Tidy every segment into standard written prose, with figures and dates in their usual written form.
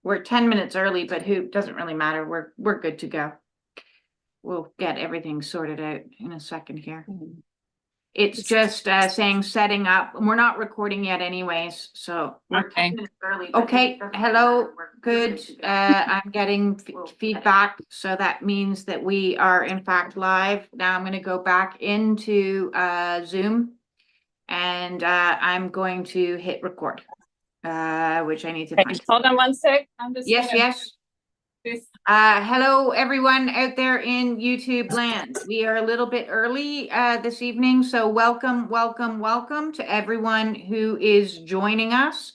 We're 10 minutes early, but who doesn't really matter. We're good to go. We'll get everything sorted out in a second here. It's just saying setting up. We're not recording yet anyways, so we're 10 minutes early. Okay, hello, good. I'm getting feedback, so that means that we are in fact live. Now I'm going to go back into Zoom, and I'm going to hit record, which I need to find. Hold on one sec. I'm just yes. Hello, everyone out there in YouTube land. We are a little bit early this evening, so welcome to everyone who is joining us,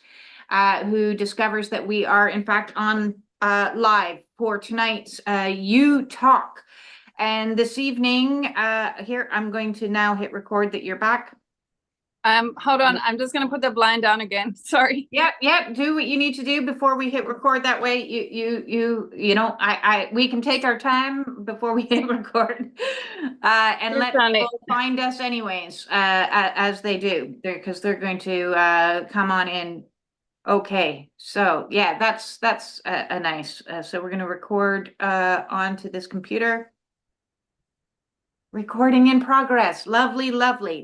who discovers that we are in fact on live for tonight's You Talk. And this evening, here, I'm going to now hit record that you're back. Hold on, I'm just gonna put the blind down again. Sorry. Yep. Do what you need to do before we hit record. That way you know, we can take our time before we hit record. And let people find us anyways, as they do, because they're going to come on in. Okay, so yeah, that's a nice. So we're gonna record onto this computer. Recording in progress. Lovely.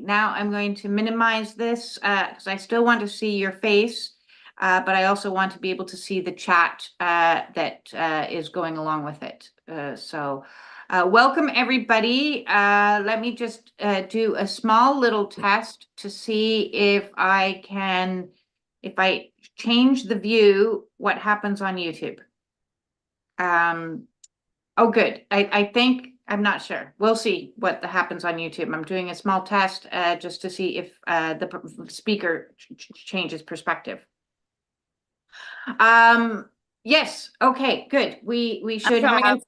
Now I'm going to minimize this because I still want to see your face, but I also want to be able to see the chat that is going along with it. So welcome everybody. Let me just do a small little test to see if I change the view, what happens on YouTube. Oh, good. I think, I'm not sure. We'll see what happens on YouTube. I'm doing a small test just to see if the speaker changes perspective. Yes. Okay, good. We should have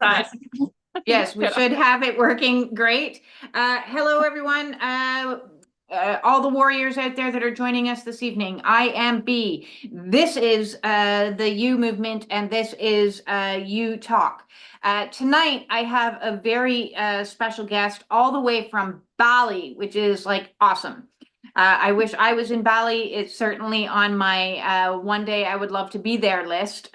yes, we should have it working great. Hello, everyone. All the warriors out there that are joining us this evening. I am B. This is the You Movement, and this is You Talk. Tonight, I have a very special guest all the way from Bali, which is like awesome. I wish I was in Bali. It's certainly on my one day I would love to be there list.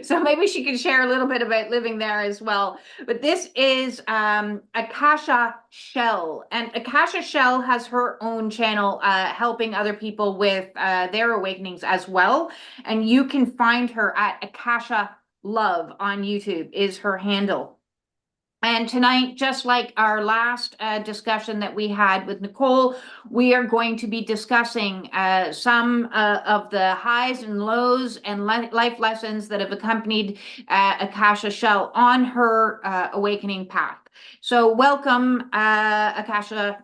So maybe she can share a little bit about living there as well. But this is Akasha Chelle. And Akasha Chelle has her own channel helping other people with their awakenings as well. And you can find her at Akasha Love on YouTube is her handle. And tonight, just like our last discussion that we had with Nicole, we are going to be discussing some of the highs and lows and life lessons that have accompanied Akasha Chelle on her awakening path. So welcome, Akasha.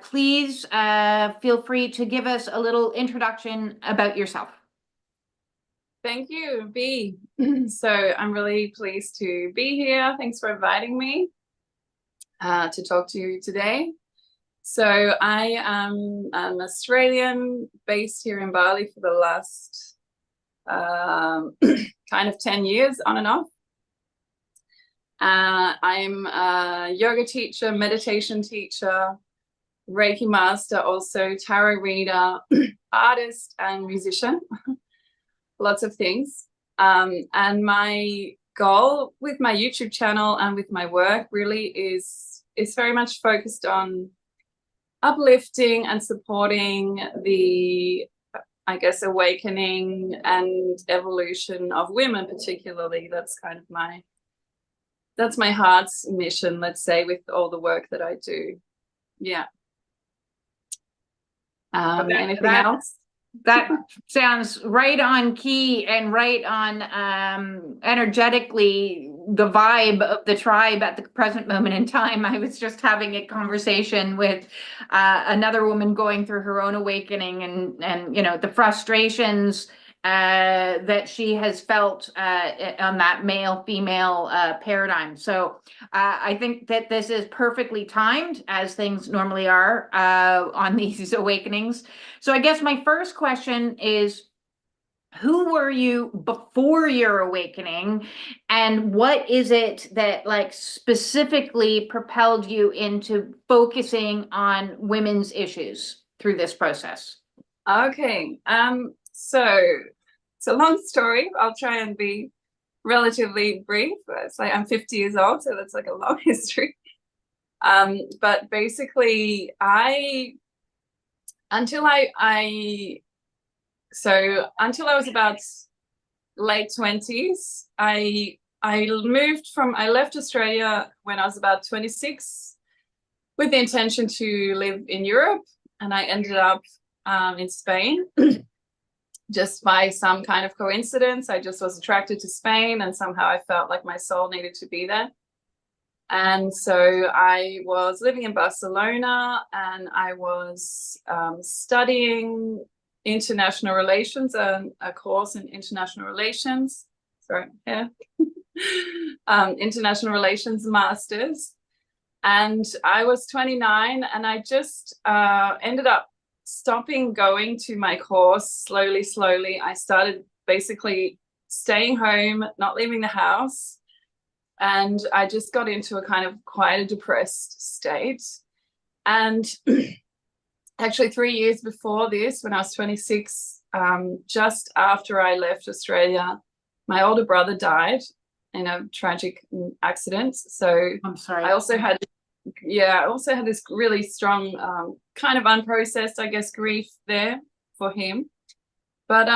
Please feel free to give us a little introduction about yourself. Thank you, B. So I'm really pleased to be here. Thanks for inviting me to talk to you today. So I am an Australian based here in Bali for the last kind of 10 years on and off. I'm a yoga teacher, meditation teacher, Reiki Master, also tarot reader, artist and musician. Lots of things. And my goal with my YouTube channel and with my work really is very much focused on uplifting and supporting the, I guess, awakening and evolution of women particularly. That's kind of that's my heart's mission, let's say, with all the work that I do. Yeah. Anything else? That sounds right on key and right on energetically the vibe of the tribe at the present moment in time. I was just having a conversation with another woman going through her own awakening and you know, the frustrations that she has felt on that male-female paradigm. So I think that this is perfectly timed, as things normally are on these awakenings. So I guess my first question is, who were you before your awakening, and what is it that like specifically propelled you into focusing on women's issues through this process? Okay. So It's a long story. I'll try and be relatively brief. It's like I'm 50 years old, so that's like a long history. But basically, until I was about late 20s, I left Australia when I was about 26 with the intention to live in Europe, and I ended up in Spain. Just by some kind of coincidence. I just was attracted to Spain, and somehow I felt like my soul needed to be there. And so I was living in Barcelona, and I was studying international relations, a course in international relations. Sorry, yeah. International relations masters. And I was 29, and I just ended up stopping going to my course slowly. I started basically staying home, not leaving the house. And I just got into a kind of quite a depressed state. And actually 3 years before this, when I was 26, just after I left Australia, my older brother died in a tragic accident. So I'm sorry. I also had this really strong kind of unprocessed, I guess, grief there for him. But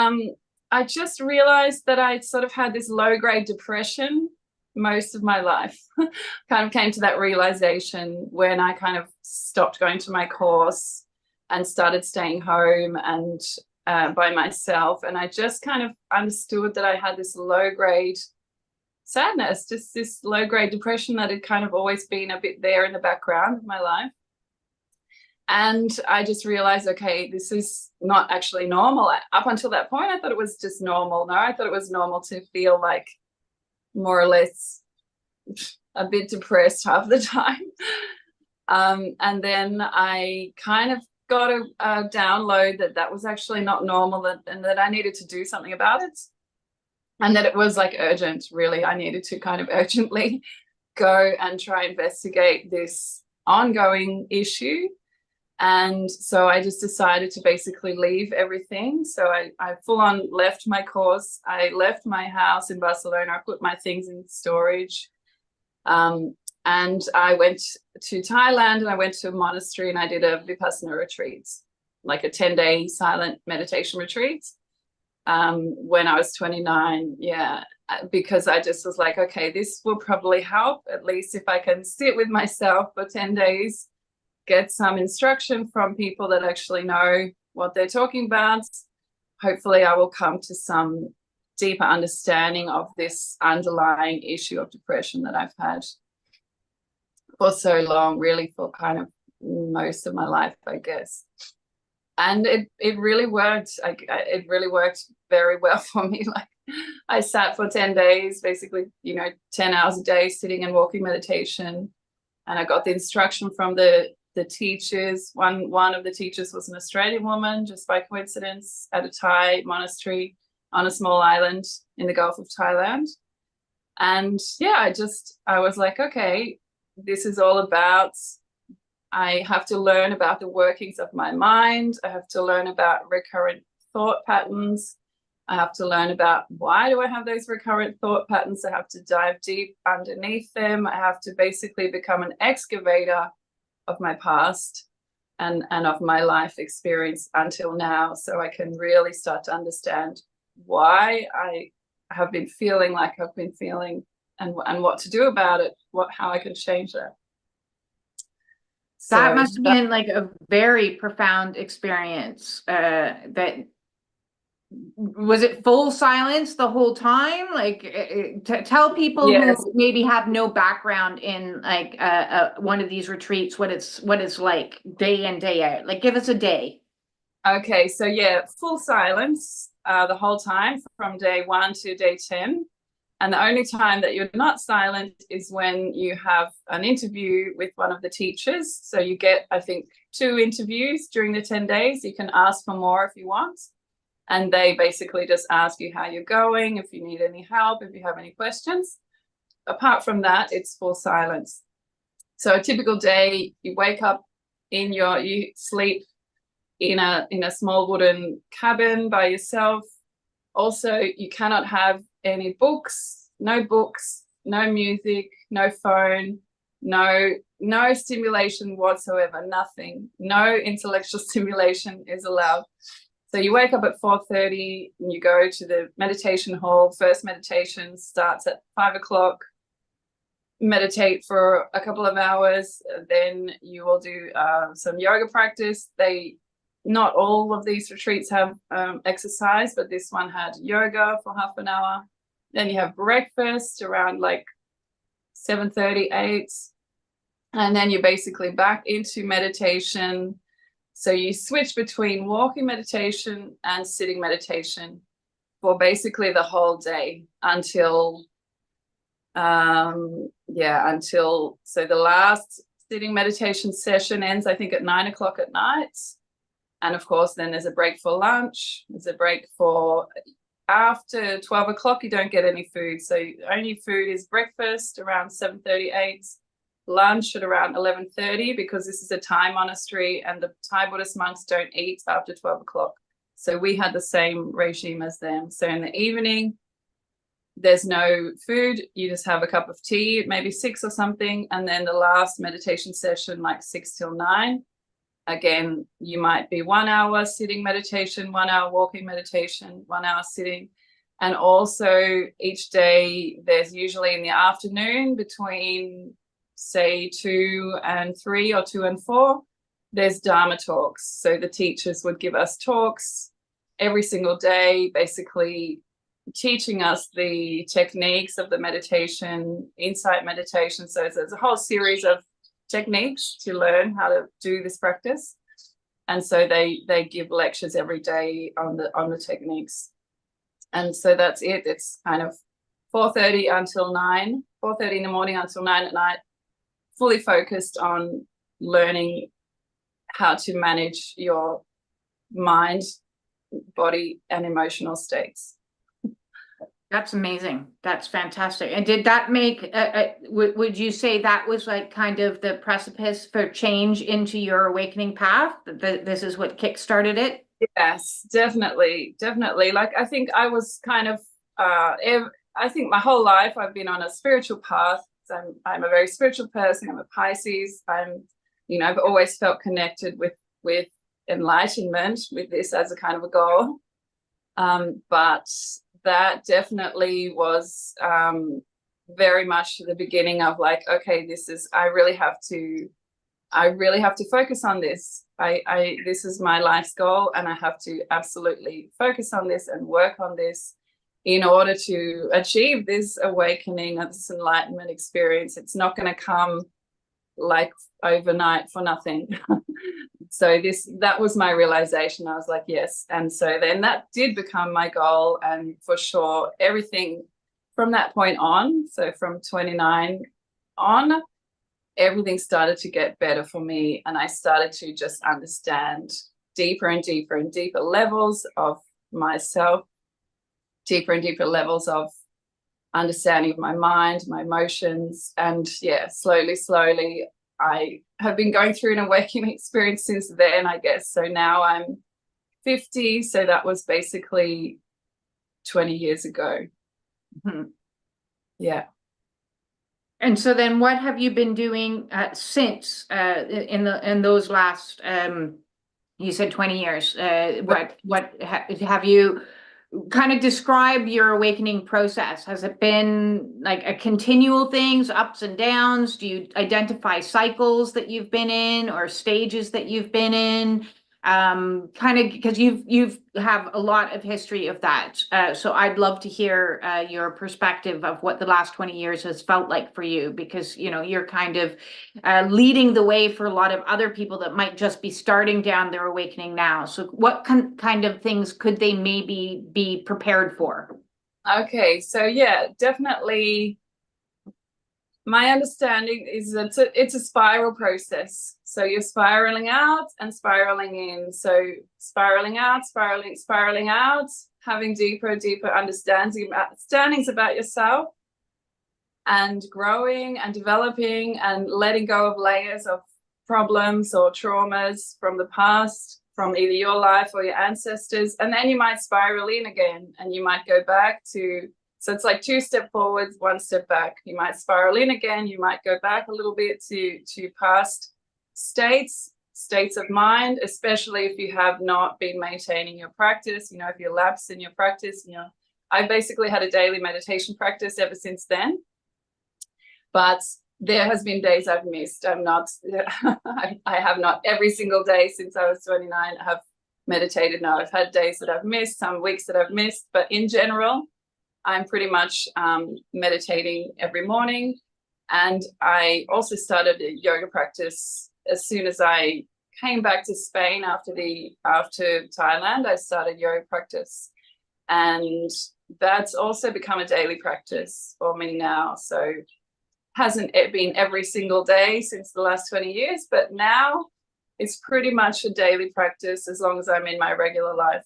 I just realized that I'd sort of had this low-grade depression most of my life. Kind of came to that realization when I kind of stopped going to my course and started staying home and by myself. And I just kind of understood that I had this low-grade sadness, just this low-grade depression that had kind of always been a bit there in the background of my life. And I just realized, okay, this is not actually normal. Up until that point, I thought it was just normal. No, I thought it was normal to feel like more or less a bit depressed half the time. And then I kind of got a download that was actually not normal, and that I needed to do something about it. And that it was like urgent, really. I needed to kind of urgently go and try investigate this ongoing issue. And so I just decided to basically leave everything. So I full on left my course. I left my house in Barcelona. I put my things in storage. And I went to Thailand, and I went to a monastery, and I did a Vipassana retreat, like a 10-day silent meditation retreat. When I was 29, because I just was like, okay, this will probably help, at least if I can sit with myself for 10 days, get some instruction from people that actually know what they're talking about. Hopefully I will come to some deeper understanding of this underlying issue of depression that I've had for so long, really for kind of most of my life, I guess. And it really worked. It really worked very well for me. Like, I sat for 10 days, basically, 10 hours a day sitting and walking meditation. And I got the instruction from the teachers. One of the teachers was an Australian woman, just by coincidence, at a Thai monastery on a small island in the Gulf of Thailand. And yeah, I was like, okay, this is all about, I have to learn about the workings of my mind. I have to learn about recurrent thought patterns. I have to learn about why do I have those recurrent thought patterns. I have to dive deep underneath them. I have to basically become an excavator of my past and of my life experience until now, so I can really start to understand why I have been feeling like I've been feeling, and what to do about it, how I can change that. That must have been like a very profound experience. Was it full silence the whole time? Like, tell people who maybe have no background in like one of these retreats what it's like day in, day out. Like, give us a day. Okay, so yeah, full silence the whole time from day 1 to day 10. And the only time that you're not silent is when you have an interview with one of the teachers. So you get, I think, 2 interviews during the 10 days. You can ask for more if you want. And they basically just ask you how you're going, if you need any help, if you have any questions. Apart from that, it's full silence. So a typical day, you wake up you sleep in a small wooden cabin by yourself. Also, you cannot have any books, no music, no phone, no stimulation whatsoever, nothing. No intellectual stimulation is allowed. So you wake up at 4:30 and you go to the meditation hall. First meditation starts at 5 o'clock. Meditate for a couple of hours. Then you will do some yoga practice. Not all of these retreats have exercise, but this one had yoga for half an hour. Then you have breakfast around like 7:30, 8. And then you're basically back into meditation. So you switch between walking meditation and sitting meditation for basically the whole day until so the last sitting meditation session ends, I think, at 9 o'clock at night. And of course, then there's a break for lunch. There's a break for after 12 o'clock, you don't get any food. So only food is breakfast around 7:30, 8. Lunch at around 11:30, because this is a Thai monastery and the Thai Buddhist monks don't eat after 12 o'clock. So we had the same regime as them. So in the evening, there's no food. You just have a cup of tea, maybe 6 or something. And then the last meditation session, like 6 till 9. Again, you might be 1 hour sitting meditation, 1 hour walking meditation, 1 hour sitting. And also each day, there's usually in the afternoon between, say, 2 and 3 or 2 and 4, there's Dharma talks. So the teachers would give us talks every single day, basically teaching us the techniques of the meditation, insight meditation. So there's a whole series of techniques to learn how to do this practice. And so they give lectures every day on the techniques. And so that's it. It's kind of 4:30 until 9, 4:30 in the morning until 9 at night, fully focused on learning how to manage your mind, body, and emotional states. That's amazing. That's fantastic. And did that make, would you say that was like kind of the precipice for change into your awakening path? This is what kickstarted it? Yes, definitely. Like, I think I was kind of, I think my whole life I've been on a spiritual path. I'm a very spiritual person. I'm a Pisces. I've always felt connected with enlightenment, with this as a kind of a goal. But that definitely was very much the beginning of like, okay, I really have to focus on this. This is my life's goal, and I have to absolutely focus on this and work on this in order to achieve this awakening and this enlightenment experience. It's not going to come like overnight for nothing. So that was my realization. I was like, yes. And so then that did become my goal. And for sure, everything from that point on, so from 29 on, everything started to get better for me. And I started to just understand deeper and deeper and deeper levels of myself, deeper and deeper levels of understanding of my mind, my emotions. And yeah, slowly, I have been going through an awakening experience since then, I guess. So now I'm 50. So that was basically 20 years ago. Mm-hmm. Yeah. And so then what have you been doing since in those last, you said 20 years, what have you kind of describe your awakening process? Has it been like a continual things, ups and downs? Do you identify cycles that you've been in or stages that you've been in? Kind of because you've have a lot of history of that. So I'd love to hear your perspective of what the last 20 years has felt like for you, because you're kind of leading the way for a lot of other people that might just be starting down their awakening now. So what kind of things could they maybe be prepared for? Okay, so yeah, definitely. My understanding is that it's a spiral process. So you're spiraling out and spiraling in. So spiraling out, spiraling out, having deeper and deeper understandings about yourself, and growing and developing and letting go of layers of problems or traumas from the past, from either your life or your ancestors, and then you might spiral in again, and you might go back to, so it's like 2 steps forwards, 1 step back. You might spiral in again, you might go back a little bit to past states of mind, especially if you have not been maintaining your practice, you know, if you're lapsed in your practice. You know, I basically had a daily meditation practice ever since then, but there has been days I've missed. I'm not, I have not every single day since I was 29 have meditated. No, I've had days that I've missed, some weeks that I've missed, but in general, I'm pretty much meditating every morning. And I also started a yoga practice as soon as I came back to Spain after Thailand. I started yoga practice, and that's also become a daily practice for me now. So hasn't been every single day since the last 20 years, but now it's pretty much a daily practice as long as I'm in my regular life.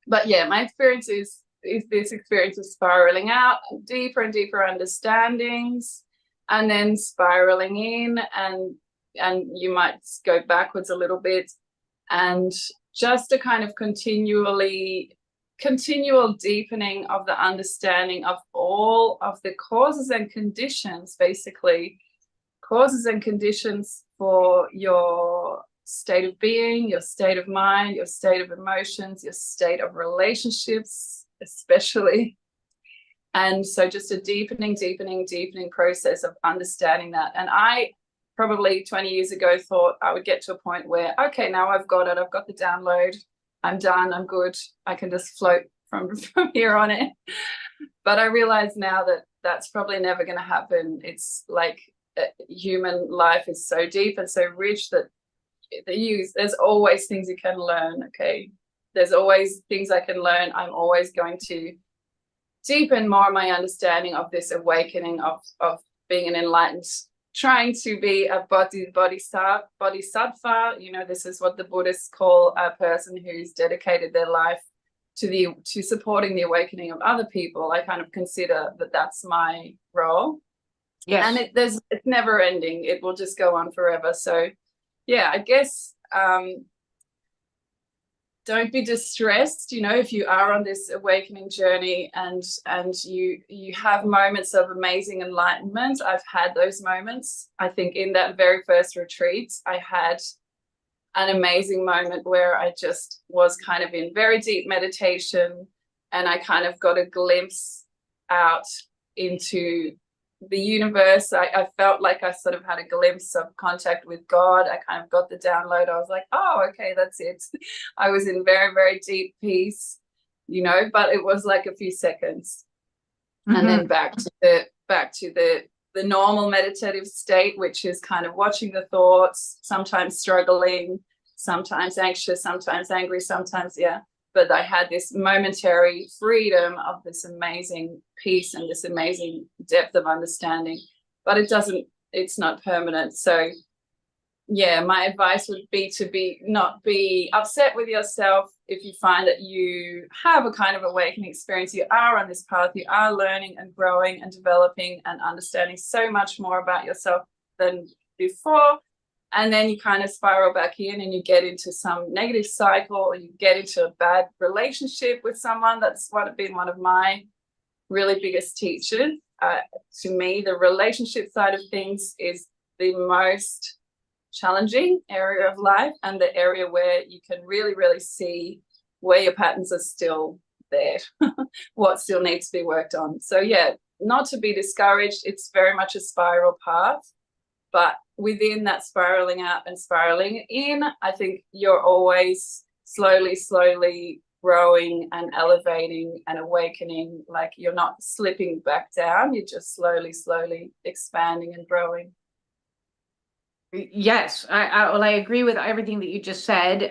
But yeah, my experience is this experience of spiraling out, deeper and deeper understandings, and then spiraling in, and you might go backwards a little bit, and just a kind of continual deepening of the understanding of all of the causes and conditions, basically causes and conditions for your state of being, your state of mind, your state of emotions, your state of relationships especially. And so just a deepening process of understanding that. And I probably 20 years ago thought I would get to a point where, okay, now I've got it, I've got the download, I'm done, I'm good, I can just float from here on in. But I realize now that that's probably never going to happen. It's like human life is so deep and so rich that there's always things you can learn. Okay, there's always things I can learn. I'm always going to deepen more my understanding of this awakening of being an enlightened, trying to be a bodhisattva. You know, this is what the Buddhists call a person who's dedicated their life to supporting the awakening of other people. I kind of consider that that's my role. Yes. And it's never ending. It will just go on forever. So yeah, I guess don't be distressed, you know, if you are on this awakening journey and you have moments of amazing enlightenment. I've had those moments. I think in that very first retreat, I had an amazing moment where I just was kind of in very deep meditation, and I kind of got a glimpse out into the universe. I felt like I sort of had a glimpse of contact with God. I kind of got the download. I was like, oh, okay, that's it. I was in very, very deep peace, you know, but it was like a few seconds. Mm-hmm. And then back to the normal meditative state, which is kind of watching the thoughts, sometimes struggling, sometimes anxious, sometimes angry, sometimes, yeah. But I had this momentary freedom of this amazing peace and this amazing depth of understanding, but it's not permanent. So yeah, my advice would be to not be upset with yourself if you find that you have a kind of awakening experience. You are on this path, you are learning and growing and developing and understanding so much more about yourself than before. And then you kind of spiral back in and you get into some negative cycle, or you get into a bad relationship with someone. That's been one of my really biggest teachers. To me, the relationship side of things is the most challenging area of life, and the area where you can really, really see where your patterns are still there, what still needs to be worked on. So yeah, not to be discouraged. It's very much a spiral path. But within that spiraling out and spiraling in, I think you're always slowly growing and elevating and awakening. Like you're not slipping back down. You're just slowly expanding and growing. Yes, I agree with everything that you just said,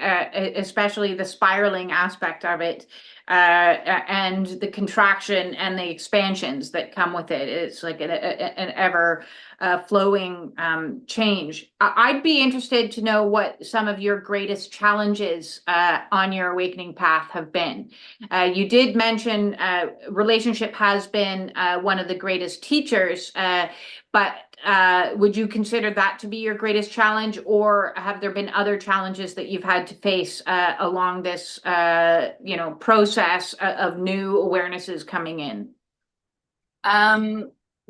especially the spiraling aspect of it. and the contraction and the expansions that come with it. It's like an ever flowing change. I'd be interested to know what some of your greatest challenges on your awakening path have been. You did mention relationship has been one of the greatest teachers, but would you consider that to be your greatest challenge, or have there been other challenges that you've had to face along this, process of new awarenesses coming in?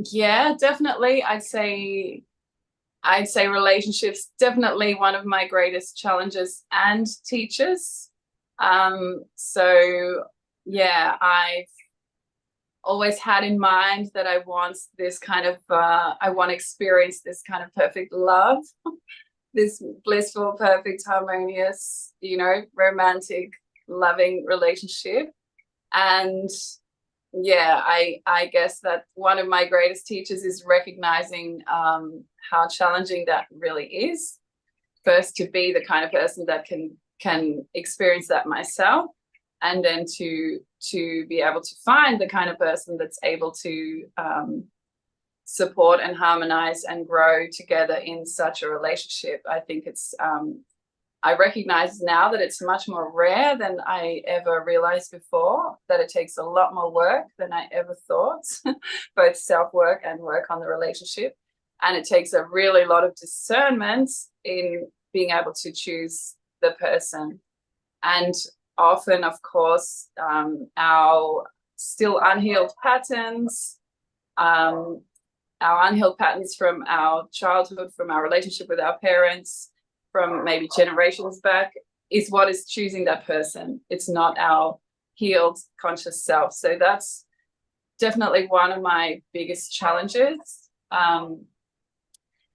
Yeah, definitely. I'd say relationships definitely one of my greatest challenges and teachers. So yeah, I've always had in mind that I want this kind of I want to experience this kind of perfect love, this blissful, perfect, harmonious, romantic, loving relationship. And yeah, I guess that one of my greatest teachers is recognizing how challenging that really is. First, to be the kind of person that can experience that myself, and then to be able to find the kind of person that's able to support and harmonize and grow together in such a relationship. I think it's I recognize now that it's much more rare than I ever realized before, that it takes a lot more work than I ever thought, both self-work and work on the relationship. And it takes a really lot of discernment in being able to choose the person. And often, of course, our still unhealed patterns, from our childhood, from our relationship with our parents, from maybe generations back, is what is choosing that person. It's not our healed conscious self. So that's definitely one of my biggest challenges.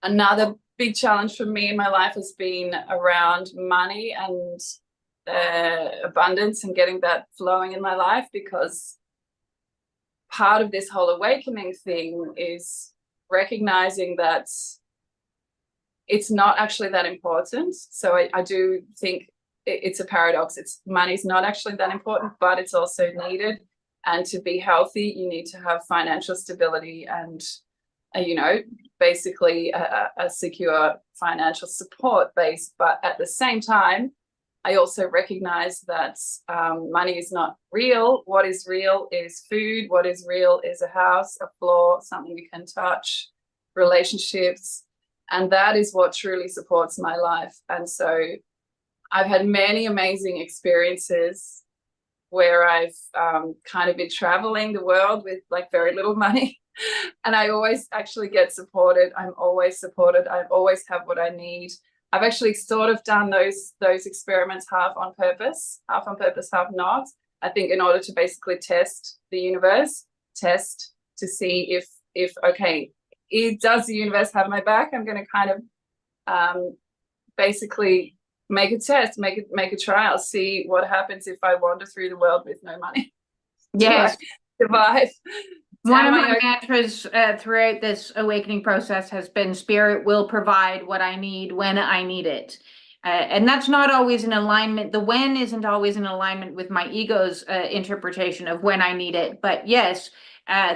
Another big challenge for me in my life has been around money and abundance and getting that flowing in my life, because part of this whole awakening thing is recognizing that it's not actually that important. So I do think it's a paradox. Money's not actually that important, but it's also needed. And to be healthy, you need to have financial stability and, basically a secure financial support base. But at the same time, I also recognize that money is not real. What is real is food. What is real is a house, a floor, something you can touch, relationships. And that is what truly supports my life. And so I've had many amazing experiences where I've kind of been traveling the world with like very little money. And I always actually get supported. I'm always supported. I always have what I need. I've actually sort of done those experiments half on purpose, half not. I think in order to basically test the universe, test to see if okay, does the universe have my back? I'm going to kind of basically make a test, make a trial, see what happens if I wander through the world with no money. Yes. Survive. One of my mantras throughout this awakening process has been, spirit will provide what I need when I need it. And that's not always in alignment. The when isn't always in alignment with my ego's interpretation of when I need it. But yes,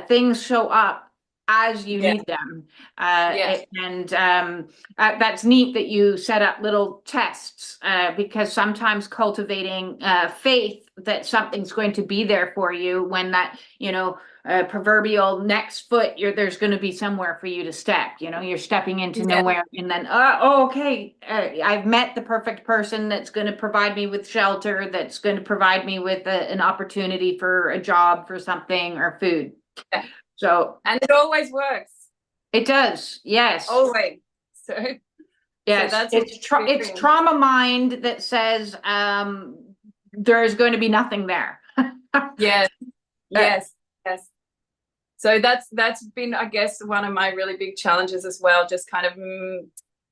things show up as you need them. And that's neat that you set up little tests, because sometimes cultivating faith that something's going to be there for you when that, proverbial next foot, there's going to be somewhere for you to step. You're stepping into nowhere, and then okay, I've met the perfect person that's going to provide me with shelter, that's going to provide me with an opportunity for a job, for something, or food. So, and it always works. It does, yes. Always. So yes, so it's trauma mind that says there's going to be nothing there. Yes. So that's been, I guess, one of my really big challenges as well, just kind of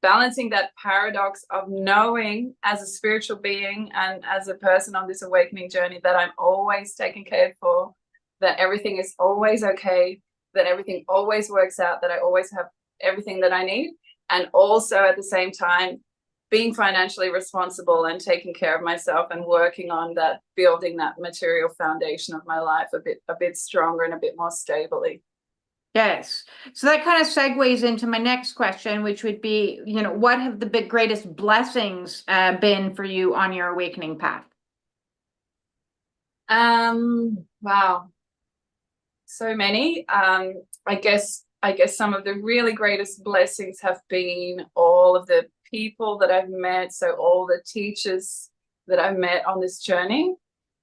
balancing that paradox of knowing as a spiritual being and as a person on this awakening journey that I'm always taken care for, that everything is always okay, that everything always works out, that I always have everything that I need. And also at the same time, being financially responsible and taking care of myself and working on that, building that material foundation of my life a bit stronger and a bit more stably. Yes. So that kind of segues into my next question, which would be, you know, what have the greatest blessings been for you on your awakening path? Wow. So many. I guess some of the really greatest blessings have been all of the people that I've met. So all the teachers that I've met on this journey.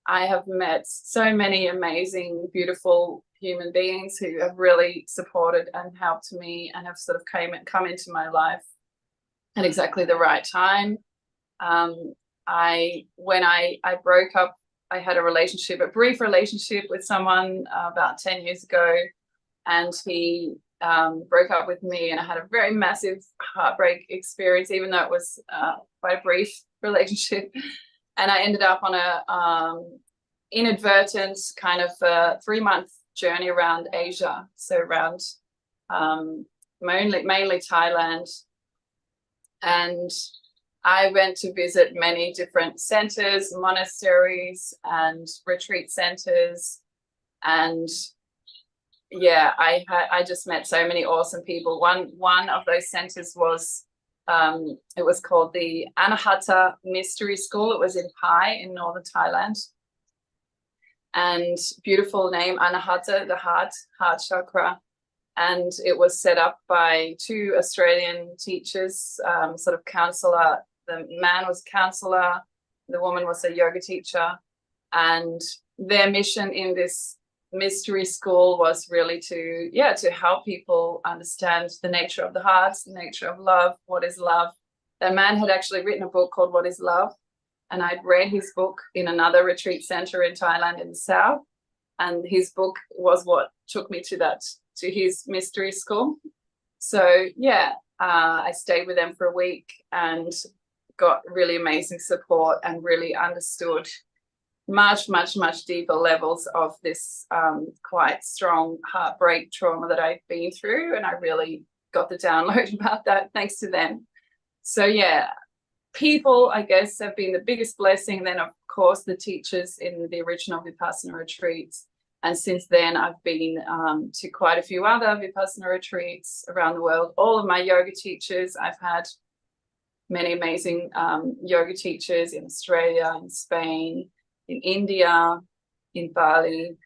I have met so many amazing, beautiful human beings who have really supported and helped me and have sort of come into my life at exactly the right time. When I broke up, I had a brief relationship with someone about 10 years ago, and he broke up with me, and I had a very massive heartbreak experience, even though it was quite a brief relationship. And I ended up on a inadvertent kind of 3-month journey around Asia, so around mainly Thailand. And I went to visit many different centers, monasteries, and retreat centers, and yeah, I just met so many awesome people. One of those centers was it was called the Anahata Mystery School. It was in Pai in northern Thailand, and beautiful name, Anahata, the heart chakra. And it was set up by 2 Australian teachers, sort of counselor. The man was a counselor, the woman was a yoga teacher, and their mission in this mystery school was really to help people understand the nature of the heart, the nature of love, what is love. That man had actually written a book called What is Love, and I'd read his book in another retreat center in Thailand in the south, and his book was what took me to his mystery school. So yeah, I stayed with them for a week and got really amazing support and really understood much deeper levels of this quite strong heartbreak trauma that I've been through, and I really got the download about that thanks to them. So yeah, people, I guess, have been the biggest blessing. And then of course the teachers in the original Vipassana retreats, and since then I've been to quite a few other Vipassana retreats around the world. All of my yoga teachers, I've had many amazing yoga teachers in Australia, in Spain, in India, in Bali.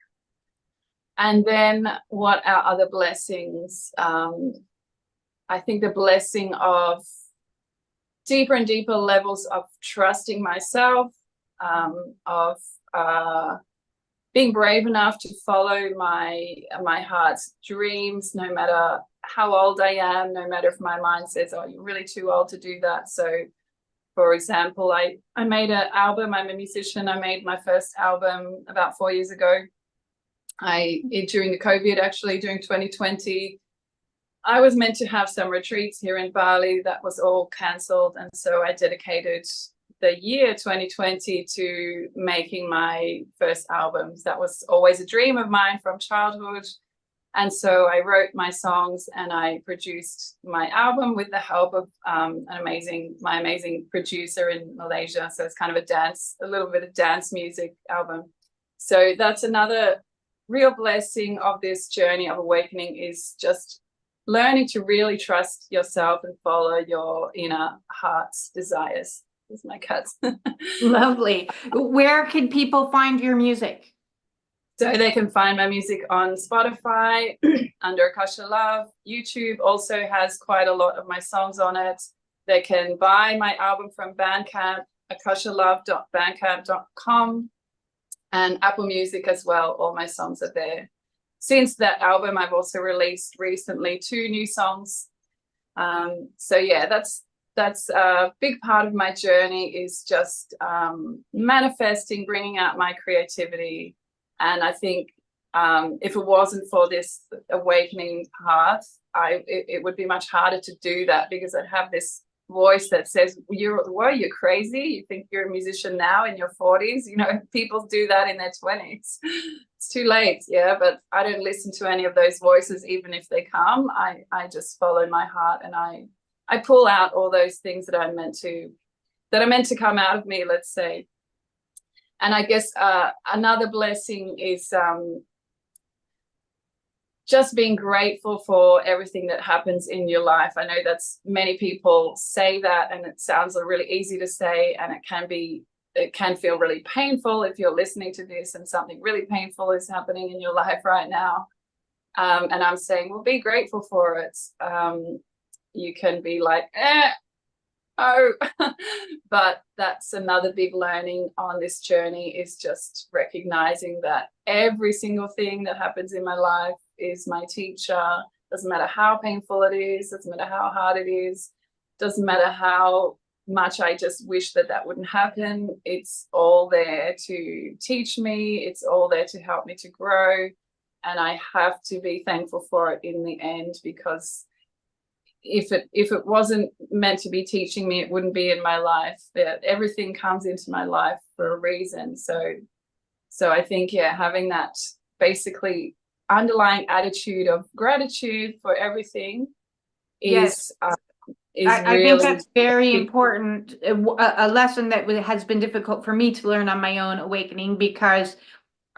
And then what are other blessings? I think the blessing of deeper and deeper levels of trusting myself, of being brave enough to follow my heart's dreams, no matter how old I am, no matter if my mind says, oh, you're really too old to do that. So for example, I made an album. I'm a musician. I made my first album about 4 years ago. During the COVID, actually, during 2020, I was meant to have some retreats here in Bali. That was all cancelled. And so I dedicated the year 2020 to making my first albums. That was always a dream of mine from childhood. And so I wrote my songs and I produced my album with the help of my amazing producer in Malaysia. So it's kind of a little bit of dance music album. So that's another real blessing of this journey of awakening, is just learning to really trust yourself and follow your inner heart's desires. These are my cats. Lovely. Where can people find your music? So they can find my music on Spotify under Akasha Love. YouTube also has quite a lot of my songs on it. They can buy my album from Bandcamp, akashalove.bandcamp.com, and Apple Music as well. All my songs are there. Since that album, I've also released recently 2 new songs. So yeah, that's a big part of my journey, is just manifesting, bringing out my creativity. And I think if it wasn't for this awakening path, it would be much harder to do that, because I'd have this voice that says, you're crazy. You think you're a musician now in your 40s? You know, people do that in their 20s. It's too late. Yeah, but I don't listen to any of those voices, even if they come. I just follow my heart, and I I pull out all those things that are meant to come out of me, let's say. And I guess another blessing is just being grateful for everything that happens in your life. I know that's many people say that, and it sounds really easy to say, and it can feel really painful if you're listening to this and something really painful is happening in your life right now. And I'm saying, well, be grateful for it. You can be like, oh, but that's another big learning on this journey, is just recognizing that every single thing that happens in my life is my teacher. Doesn't matter how painful it is, doesn't matter how hard it is, doesn't matter how much I just wish that wouldn't happen. It's all there to teach me. It's all there to help me to grow. And I have to be thankful for it in the end, because if it wasn't meant to be teaching me, it wouldn't be in my life. Everything comes into my life for a reason. So I think, yeah, having that basically underlying attitude of gratitude for everything is I think that's very important. A lesson that has been difficult for me to learn on my own awakening, because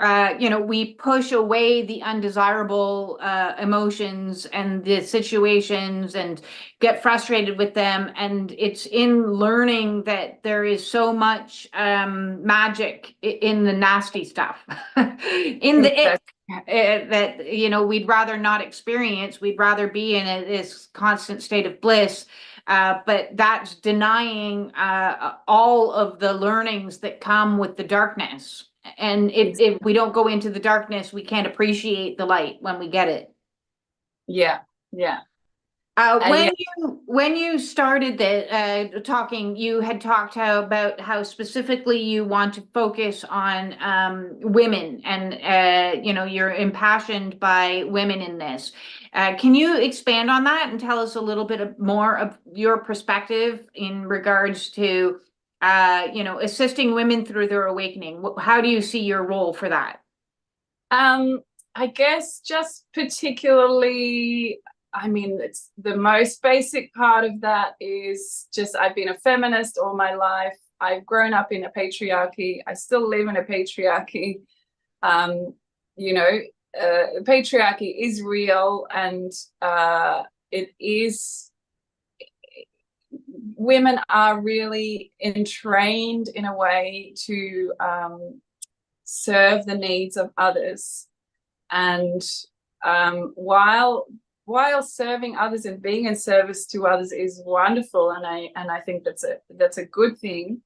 we push away the undesirable emotions and the situations and get frustrated with them. And it's in learning that there is so much magic in the nasty stuff, in the ick, that, we'd rather not experience. We'd rather be in this constant state of bliss. But that's denying all of the learnings that come with the darkness. And if we don't go into the darkness, we can't appreciate the light when we get it. Yeah. When you started talking, you had talked about how specifically you want to focus on women, and you're impassioned by women in this. Can you expand on that and tell us a little bit more of your perspective in regards to assisting women through their awakening? How do you see your role for that? I guess just particularly, it's the most basic part of that is just, I've been a feminist all my life. I've grown up in a patriarchy. I still live in a patriarchy. Patriarchy is real, and it is. Women are really entrained in a way to serve the needs of others, and while serving others and being in service to others is wonderful, and I think that's a good thing,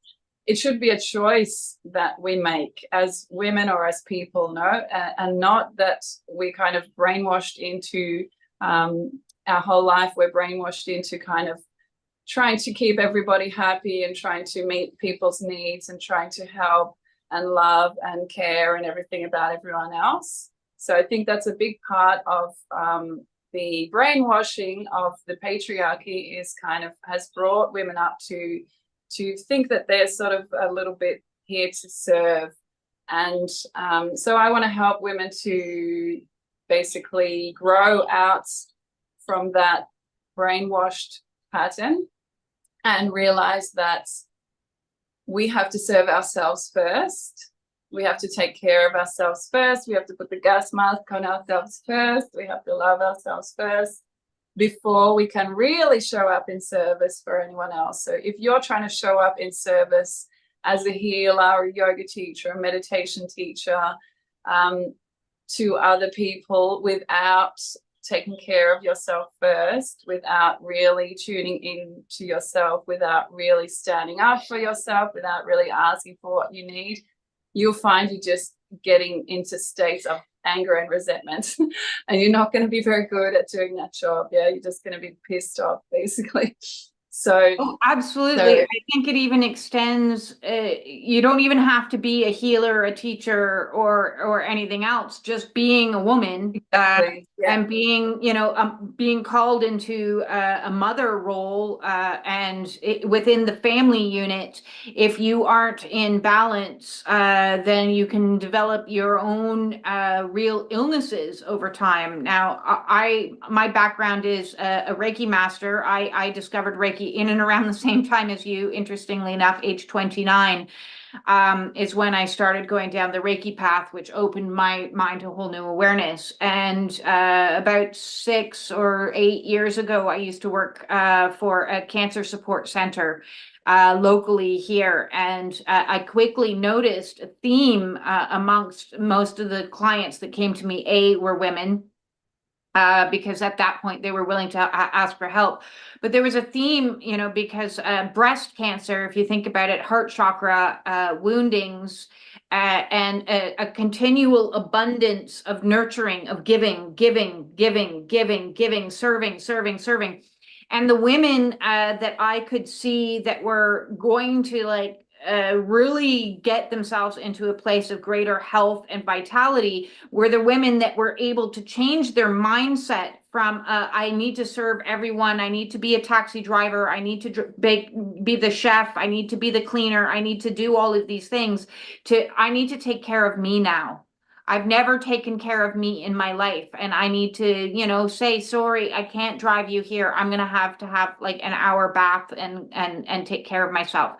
it should be a choice that we make as women or as people, and not that we're kind of brainwashed into our whole life. We're brainwashed into kind of trying to keep everybody happy and trying to meet people's needs and trying to help and love and care and everything about everyone else. So I think that's a big part of the brainwashing of the patriarchy, is kind of has brought women up to think that they're sort of a little bit here to serve. And so I want to help women to basically grow out from that brainwashed pattern and realize that we have to serve ourselves first. We have to take care of ourselves first. We have to put the gas mask on ourselves first. We have to love ourselves first before we can really show up in service for anyone else. So if you're trying to show up in service as a healer or a yoga teacher, a meditation teacher, to other people without taking care of yourself first, without really tuning in to yourself, without really standing up for yourself, without really asking for what you need, you'll find you're just getting into states of anger and resentment and you're not going to be very good at doing that job. You're just going to be pissed off, basically. So absolutely. I think it even extends, you don't even have to be a healer, a teacher, or anything else. Just being a woman, exactly. and being, being called into a mother role, and within the family unit, if you aren't in balance, then you can develop your own real illnesses over time. Now, my background is a Reiki master. I discovered Reiki in and around the same time as you, interestingly enough, age 29. Is when I started going down the Reiki path, which opened my mind to a whole new awareness. And about 6 or 8 years ago, I used to work for a cancer support center locally here. And I quickly noticed a theme amongst most of the clients that came to me, were women. Because at that point they were willing to ask for help. But there was a theme, because breast cancer, if you think about it, heart chakra woundings, and a continual abundance of nurturing, of giving, serving. And the women that I could see that were going to really get themselves into a place of greater health and vitality were the women that were able to change their mindset from I need to serve everyone, I need to be a taxi driver, I need to be the chef, I need to be the cleaner, I need to do all of these things, to I need to take care of me now. I've never taken care of me in my life, and I need to, say, sorry, I can't drive you here. I'm going to have like an hour bath and take care of myself.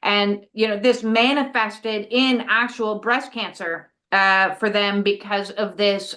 And, this manifested in actual breast cancer for them because of this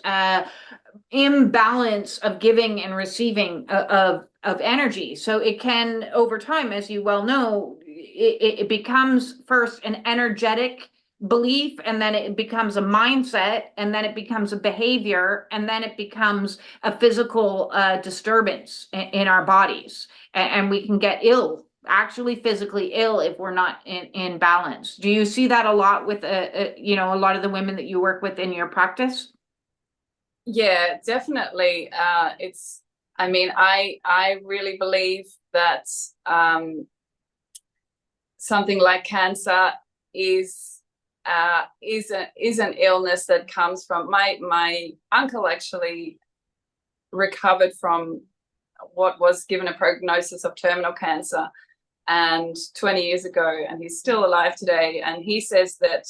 imbalance of giving and receiving of energy. So it can, over time, as you well know, it becomes first an energetic belief, and then it becomes a mindset, and then it becomes a behavior, and then it becomes a physical disturbance in our bodies, and we can get ill, actually physically ill, if we're not in balance. Do you see that a lot with a lot of the women that you work with in your practice? Yeah, definitely. I really believe that something like cancer is an illness that comes from my uncle actually recovered from what was given a prognosis of terminal cancer and 20 years ago, and he's still alive today. And he says that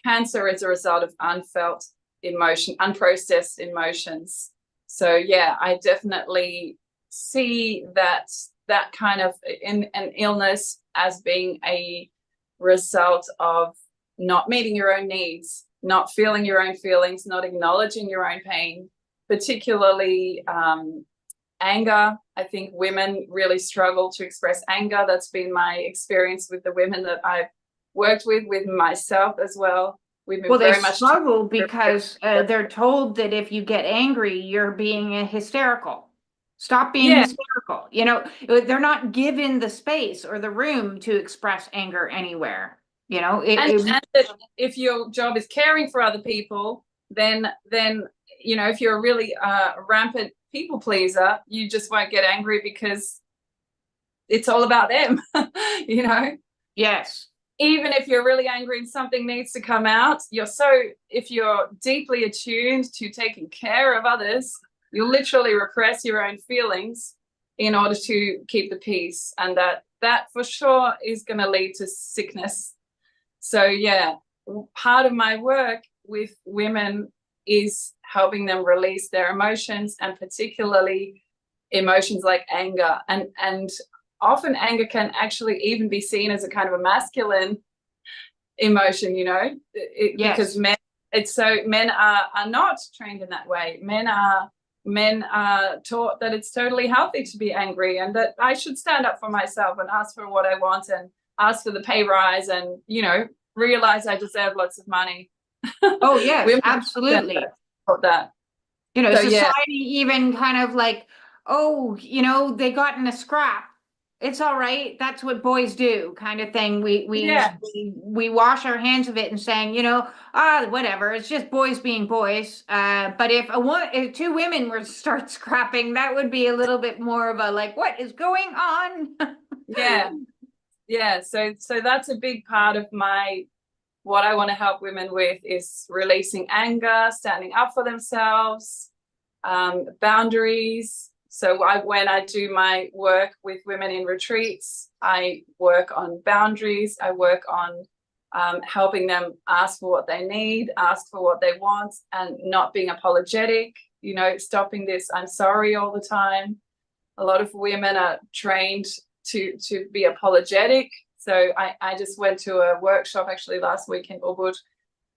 cancer is a result of unfelt emotion, unprocessed emotions. So yeah, I definitely see that kind of an illness as being a result of not meeting your own needs, not feeling your own feelings, not acknowledging your own pain, particularly anger. I think women really struggle to express anger. That's been my experience with the women that I've worked with myself as well. We've been very much struggle because they're told that if you get angry, you're being hysterical. Stop being hysterical. They're not given the space or the room to express anger anywhere. And if your job is caring for other people, then if you're a really rampant people pleaser, you just won't get angry because it's all about them. Yes. Even if you're really angry and something needs to come out, if you're deeply attuned to taking care of others, you'll literally repress your own feelings in order to keep the peace. And that for sure is going to lead to sickness. So yeah, part of my work with women is helping them release their emotions, and particularly emotions like anger. And often anger can actually even be seen as a kind of a masculine emotion, because men are not trained in that way. Men are taught that it's totally healthy to be angry, and that I should stand up for myself and ask for what I want and ask for the pay rise and, realize I deserve lots of money. Oh, yes, absolutely. That. Society even kind of like, they got in a scrap. It's all right. That's what boys do, kind of thing. We wash our hands of it and saying, whatever. It's just boys being boys. But if two women were to start scrapping, that would be a little bit more of a like, what is going on? Yeah. So that's a big part of what I want to help women with is releasing anger, standing up for themselves, boundaries. So when I do my work with women in retreats, I work on boundaries. I work on helping them ask for what they need, ask for what they want, and not being apologetic, you know, stopping this "I'm sorry" all the time. A lot of women are trained to be apologetic. So I just went to a workshop actually last week in Ubud,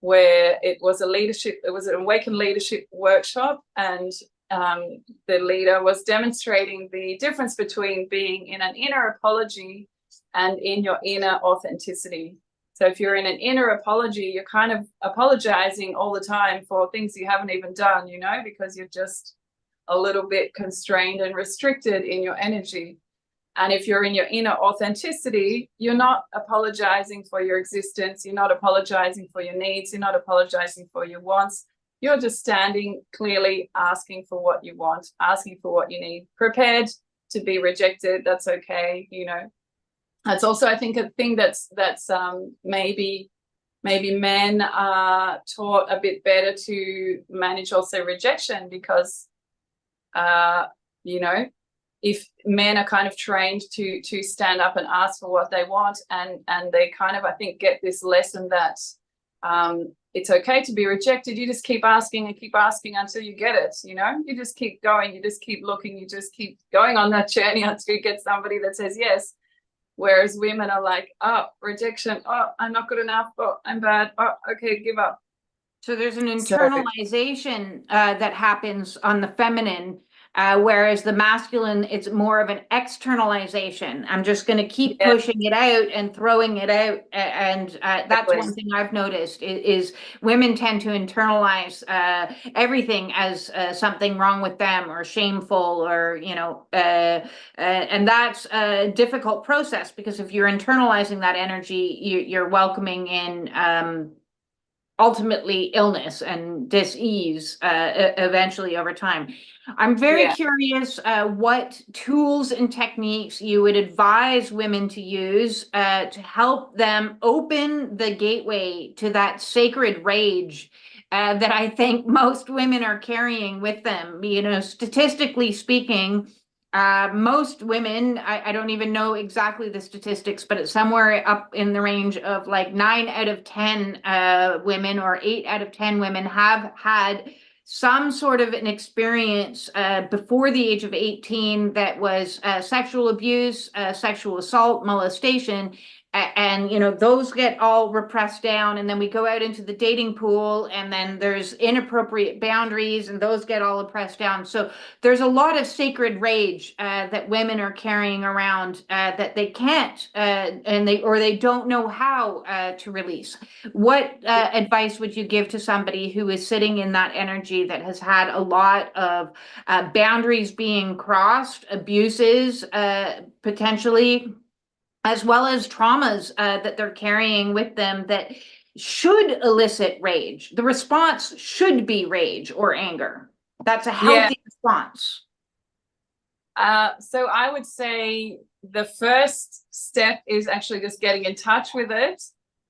where it was an awakened leadership workshop, and the leader was demonstrating the difference between being in an inner apology and in your inner authenticity. So if you're in an inner apology, you're kind of apologizing all the time for things you haven't even done, you know, because you're just a little bit constrained and restricted in your energy. And if you're in your inner authenticity, you're not apologizing for your existence. You're not apologizing for your needs. You're not apologizing for your wants. You're just standing clearly, asking for what you want, asking for what you need, prepared to be rejected. That's okay. You know, that's also, I think, a thing that's maybe men are taught a bit better to manage also rejection, because, you know, if men are kind of trained to stand up and ask for what they want, and they kind of, I think, get this lesson that it's okay to be rejected. You just keep asking and keep asking until you get it, you know. You just keep going, you just keep looking, you just keep going on that journey until you get somebody that says yes. Whereas women are like, oh, rejection, oh, I'm not good enough, oh, I'm bad, oh, okay, give up. So there's an internalization that happens on the feminine, whereas the masculine, it's more of an externalization. I'm just going to keep pushing it out and throwing it out. And that's one thing I've noticed is women tend to internalize everything as something wrong with them or shameful, or, you know, and that's a difficult process, because if you're internalizing that energy, you're welcoming in ultimately illness and dis-ease eventually over time. I'm very curious what tools and techniques you would advise women to use to help them open the gateway to that sacred rage that I think most women are carrying with them. You know, statistically speaking, most women, I don't even know exactly the statistics, but it's somewhere up in the range of like 9 out of 10 women, or 8 out of 10 women have had some sort of an experience before the age of 18 that was sexual abuse, sexual assault, molestation. And, you know, those get all repressed down, and then we go out into the dating pool, and then there's inappropriate boundaries, and those get all oppressed down. So there's a lot of sacred rage that women are carrying around that they can't, and they don't know how to release. What advice would you give to somebody who is sitting in that energy, that has had a lot of boundaries being crossed, abuses potentially, as well as traumas that they're carrying with them that should elicit rage? The response should be rage or anger. That's a healthy response. So I would say the first step is actually just getting in touch with it.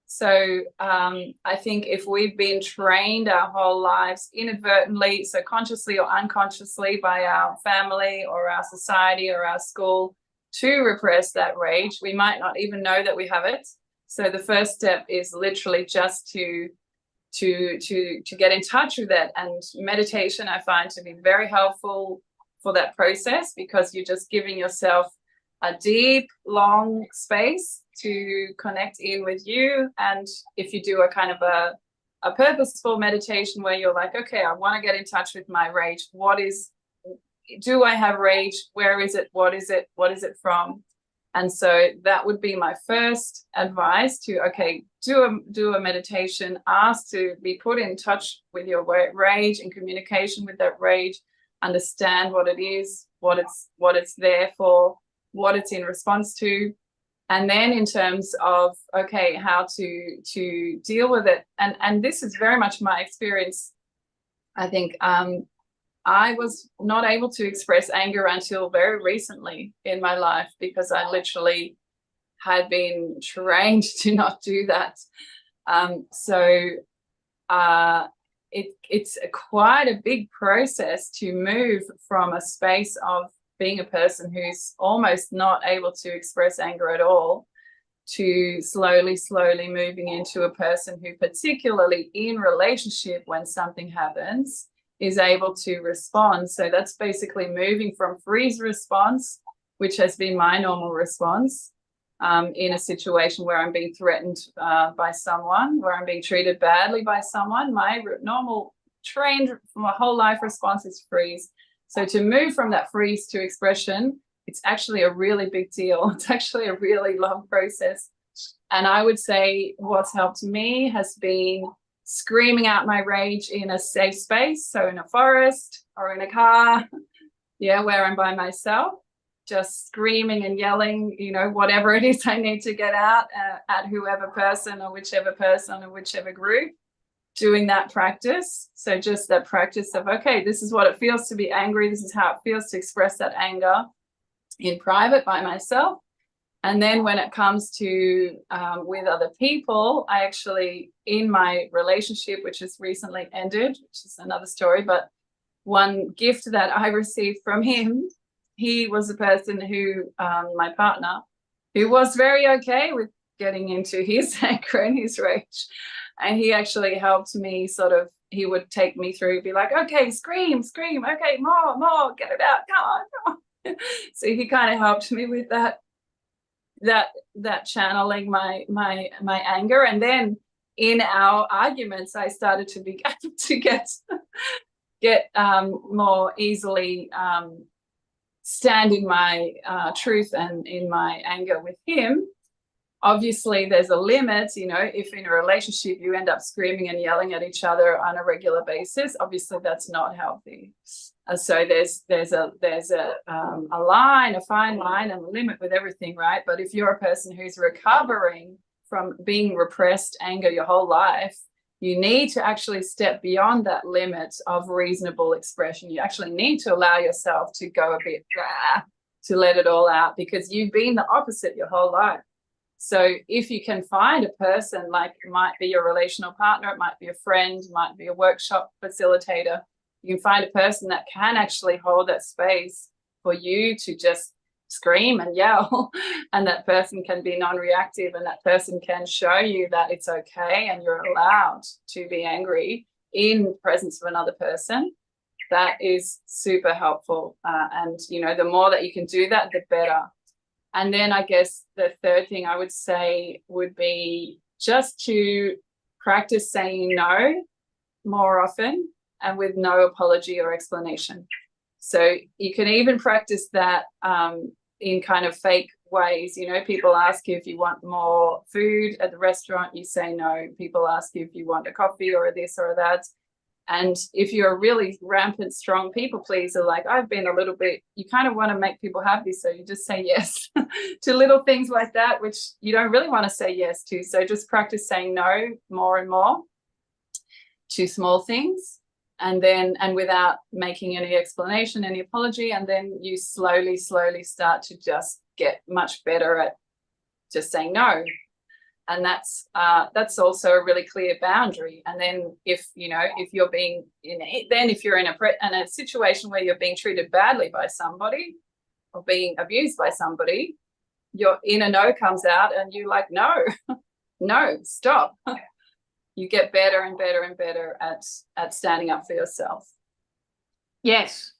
So I think if we've been trained our whole lives inadvertently, so consciously or unconsciously, by our family or our society or our school, to repress that rage, we might not even know that we have it. So the first step is literally just to get in touch with that. And meditation, I find to be very helpful for that process, because you're just giving yourself a deep, long space to connect in with you. And if you do a kind of a purposeful meditation where you're like, okay, I want to get in touch with my rage. Do I have rage? Where is it? What is it? What is it from? And so that would be my first advice, to, okay, do a meditation, ask to be put in touch with your rage, and communication with that rage, understand what it is, what it's there for, what it's in response to. And then in terms of, okay, how to deal with it. And this is very much my experience. I think I was not able to express anger until very recently in my life, because I literally had been trained to not do that. So it's quite a big process to move from a space of being a person who's almost not able to express anger at all to slowly moving into a person who, particularly in relationship, when something happens, is able to respond. So that's basically moving from freeze response, which has been my normal response in a situation where I'm being threatened by someone, where I'm being treated badly by someone. My normal trained my whole life response is freeze. So to move from that freeze to expression, it's actually a really big deal. It's actually a really long process. And I would say what's helped me has been screaming out my rage in a safe space. So in a forest or in a car, yeah, where I'm by myself, just screaming and yelling, you know, whatever it is I need to get out at whoever person or whichever group, doing that practice. So just that practice of, okay, this is what it feels to be angry. This is how it feels to express that anger in private by myself. And then when it comes to with other people, I actually, in my relationship, which has recently ended, which is another story, but one gift that I received from him, he was a person who, my partner, who was very okay with getting into his anger and his rage. And he actually helped me sort of, he would take me through, be like, okay, scream, okay, more, get it out, come on. So he kind of helped me with that channeling my anger. And then in our arguments, I started to get more easily stand in my truth and in my anger with him. Obviously, there's a limit, you know, if in a relationship you end up screaming and yelling at each other on a regular basis, obviously that's not healthy. So there's a line, a fine line and a limit with everything, right? But if you're a person who's recovering from being repressed anger your whole life, you need to actually step beyond that limit of reasonable expression. You actually need to allow yourself to go a bit, to let it all out, because you've been the opposite your whole life. So if you can find a person, like it might be your relational partner, it might be a friend, it might be a workshop facilitator, you can find a person that can actually hold that space for you to just scream and yell, and that person can be non-reactive, and that person can show you that it's okay and you're allowed to be angry in the presence of another person. That is super helpful. And, you know, the more that you can do that, the better. And then I guess the third thing I would say would be just to practice saying no more often and with no apology or explanation. So you can even practice that in kind of fake ways. You know, people ask you if you want more food at the restaurant, you say no. People ask you if you want a coffee or a this or a that. And if you're a really rampant, strong people pleaser, like I've been a little bit, you kind of want to make people happy. So you just say yes to little things like that, which you don't really want to say yes to. So just practice saying no more and more to small things. And without making any explanation, any apology. And then you slowly start to just get much better at just saying no. And that's also a really clear boundary. And then if you're being if you're in a situation where you're being treated badly by somebody or being abused by somebody, your inner no comes out and you're like, no, stop. You get better and better and better at standing up for yourself. Yes.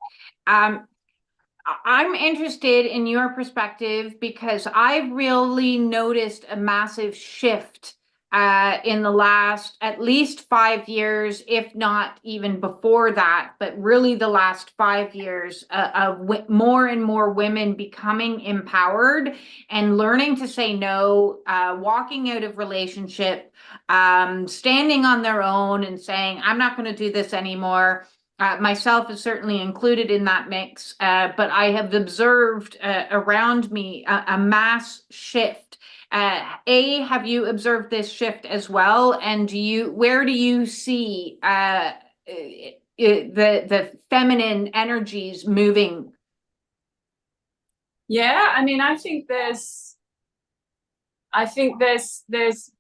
I'm interested in your perspective because I've really noticed a massive shift in the last at least 5 years, if not even before that, but really the last 5 years of more and more women becoming empowered and learning to say no, walking out of relationship, standing on their own and saying, I'm not going to do this anymore. Myself is certainly included in that mix, but I have observed around me a mass shift. Have you observed this shift as well? And where do you see the feminine energies moving? Yeah, I mean, I think there's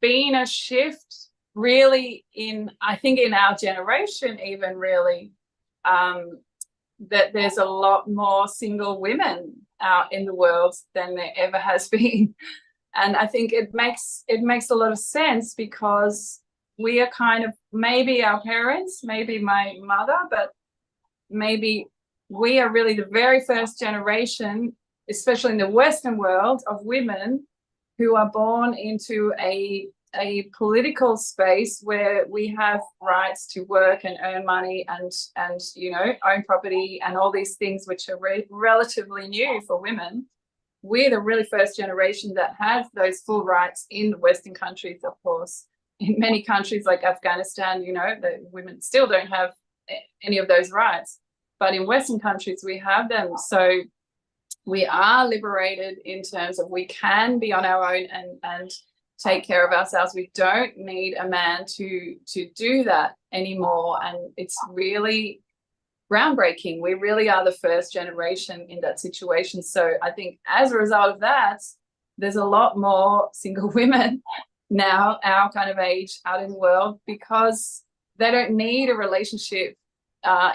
been a shift really I think in our generation even really, that there's a lot more single women out in the world than there ever has been. And I think it makes a lot of sense, because we are kind of, maybe our parents, maybe my mother, but maybe we are really the very first generation, especially in the Western world, of women who are born into a political space where we have rights to work and earn money and you know, own property and all these things which are relatively new for women. We're the really first generation that has those full rights in the Western countries. Of course, in many countries like Afghanistan, you know, the women still don't have any of those rights, but in Western countries we have them. So we are liberated in terms of we can be on our own and take care of ourselves. We don't need a man to do that anymore, and it's really groundbreaking. We really are the first generation in that situation. So I think as a result of that, there's a lot more single women now, our kind of age, out in the world, because they don't need a relationship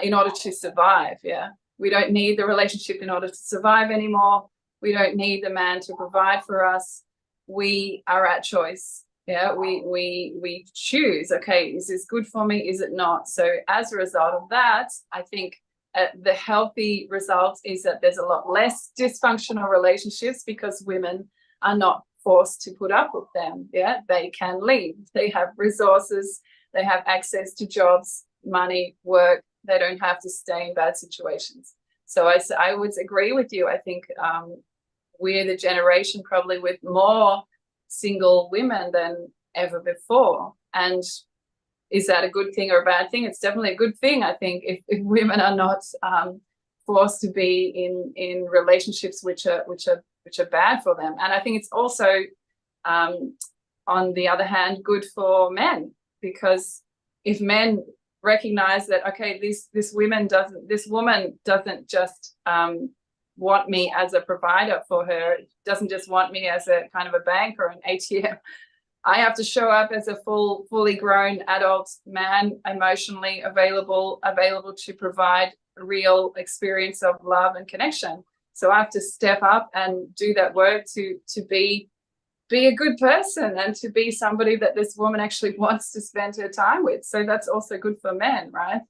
in order to survive. Yeah, we don't need the relationship in order to survive anymore. We don't need the man to provide for us. We are at choice. Yeah, we choose, okay, is this good for me, is it not? So as a result of that, I think the healthy result is that there's a lot less dysfunctional relationships, because women are not forced to put up with them. Yeah, they can leave, they have resources, they have access to jobs, money, work. They don't have to stay in bad situations. So I would agree with you. I think we're the generation probably with more single women than ever before. And is that a good thing or a bad thing? It's definitely a good thing, I think, if women are not forced to be in relationships which are bad for them. And I think it's also on the other hand good for men, because if men recognize that, okay, this woman doesn't just want me as a provider for her, doesn't just want me as a kind of a bank or an ATM. I have to show up as a fully grown adult man, emotionally available to provide a real experience of love and connection. So I have to step up and do that work to be a good person and to be somebody that this woman actually wants to spend her time with. So that's also good for men, right?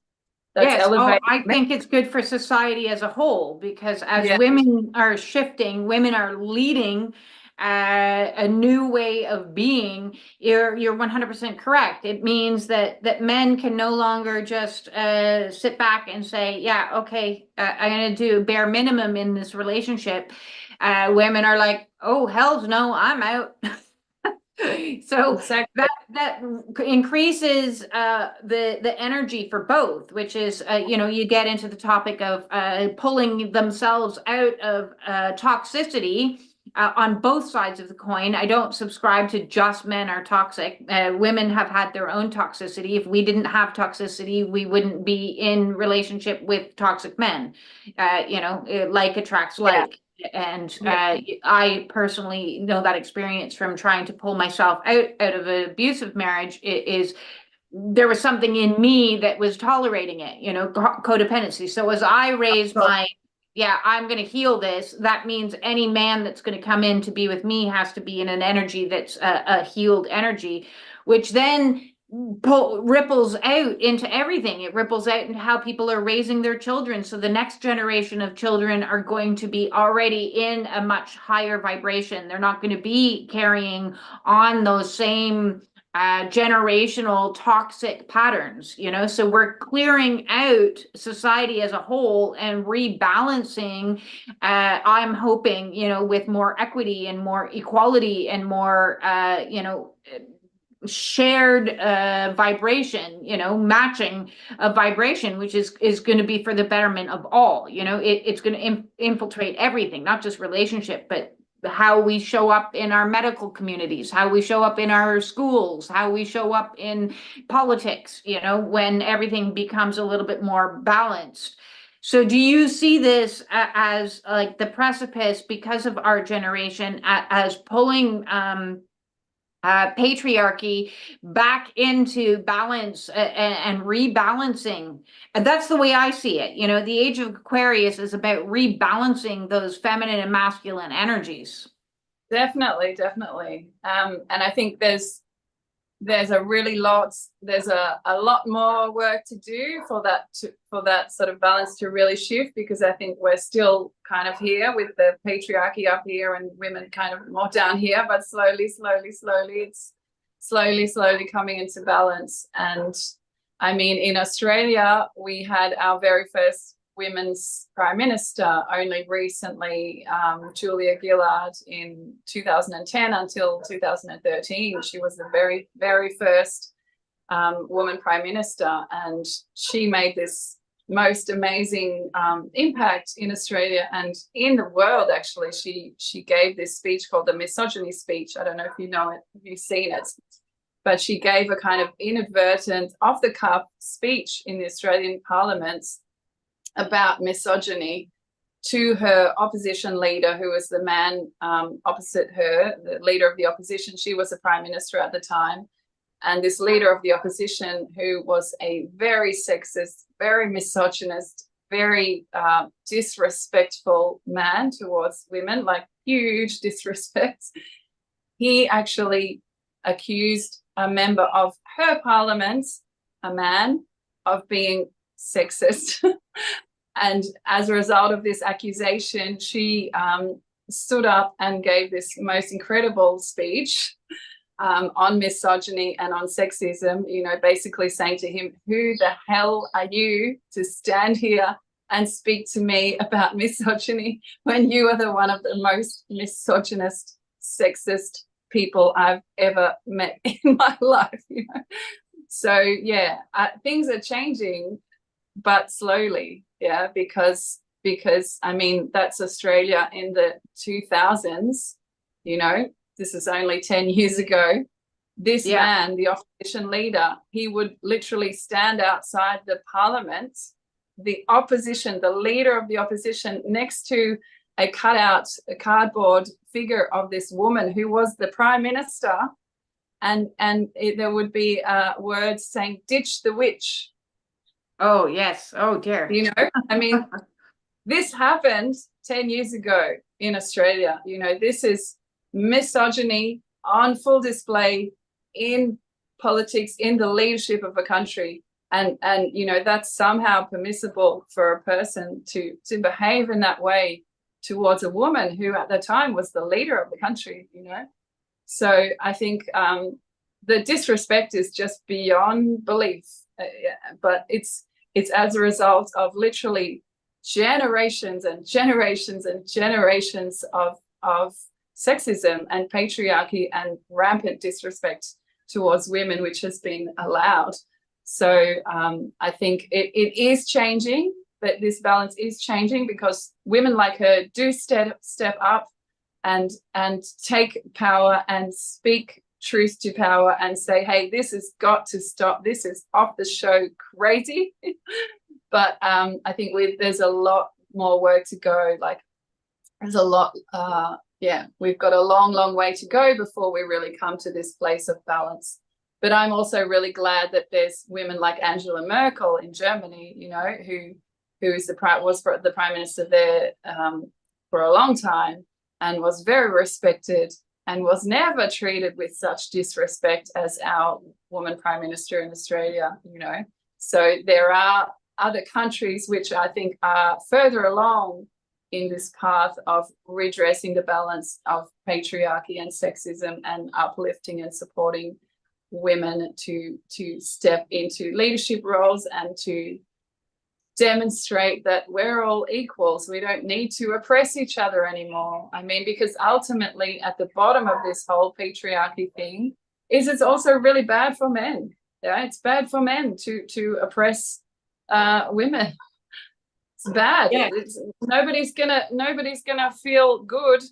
Yes, I think it's good for society as a whole, because as women are shifting, women are leading a new way of being. You're 100% correct. It means that men can no longer just sit back and say, yeah, okay, I'm going to do bare minimum in this relationship. Women are like, oh, hells no, I'm out. So exactly. that increases the energy for both, which is you know, you get into the topic of pulling themselves out of toxicity on both sides of the coin. I don't subscribe to just men are toxic. Women have had their own toxicity. If we didn't have toxicity, we wouldn't be in relationship with toxic men. You know, like attracts like. And I personally know that experience from trying to pull myself out of an abusive marriage. There was something in me that was tolerating it, you know, codependency. So as I raised I'm going to heal this, that means any man that's going to come in to be with me has to be in an energy that's a healed energy, which then ripples out into everything. It ripples out into how people are raising their children. So the next generation of children are going to be already in a much higher vibration. They're not going to be carrying on those same generational toxic patterns, you know. So we're clearing out society as a whole and rebalancing, I'm hoping, you know, with more equity and more equality and more you know, shared vibration, you know, matching of vibration, which is going to be for the betterment of all. You know, it's going to infiltrate everything, not just relationship, but how we show up in our medical communities, how we show up in our schools, how we show up in politics, you know, when everything becomes a little bit more balanced. So do you see this as like the precipice, because of our generation, as pulling patriarchy back into balance and rebalancing. And that's the way I see it. You know, the age of Aquarius is about rebalancing those feminine and masculine energies. Definitely, definitely. And I think there's a lot more work to do for that sort of balance to really shift, because I think we're still kind of here with the patriarchy up here and women kind of more down here, but slowly it's slowly coming into balance. And I mean, in Australia, we had our very first women's prime minister only recently, Julia Gillard, in 2010 until 2013. She was the very, very first woman prime minister, and she made this most amazing impact in Australia and in the world. Actually, she gave this speech called the misogyny speech. I don't know if you know it, if you've seen it, but she gave a kind of inadvertent, off-the-cuff speech in the Australian Parliament about misogyny to her opposition leader, who was the man opposite her, the leader of the opposition. She was the prime minister at the time. And this leader of the opposition, who was a very sexist, very misogynist, very disrespectful man towards women, like huge disrespect, he actually accused a member of her parliament, a man, of being sexist. And as a result of this accusation, she stood up and gave this most incredible speech on misogyny and on sexism, you know, basically saying to him, who the hell are you to stand here and speak to me about misogyny when you are the one of the most misogynist, sexist people I've ever met in my life, you know? So yeah, things are changing, but slowly. Yeah, because I mean, that's Australia in the 2000s, you know, this is only 10 years ago. This man, the opposition leader, he would literally stand outside the parliament, the opposition, the leader of the opposition, next to a cardboard figure of this woman who was the prime minister. And there would be words saying, ditch the witch. Oh, yes. Oh, dear. You know, I mean, this happened 10 years ago in Australia. You know, this is misogyny on full display in politics, in the leadership of a country. And you know, that's somehow permissible for a person to behave in that way towards a woman who at the time was the leader of the country, you know. So I think the disrespect is just beyond belief. But it's as a result of literally generations and generations and generations of sexism and patriarchy and rampant disrespect towards women, which has been allowed. So I think it is changing, that this balance is changing, because women like her do step up and take power and speak truth to power and say, hey, this has got to stop. This is off the show crazy. But I think there's a lot more work to go. Like, there's a lot, we've got a long way to go before we really come to this place of balance. But I'm also really glad that there's women like Angela Merkel in Germany, you know, who was the prime minister there for a long time and was very respected and was never treated with such disrespect as our woman prime minister in Australia, you know. So there are other countries which I think are further along in this path of redressing the balance of patriarchy and sexism and uplifting and supporting women to step into leadership roles and to demonstrate that we're all equals. We don't need to oppress each other anymore. I mean, because ultimately at the bottom of this whole patriarchy thing is it's also really bad for men. Yeah, it's bad for men to oppress women. It's bad. Yeah. Nobody's gonna feel good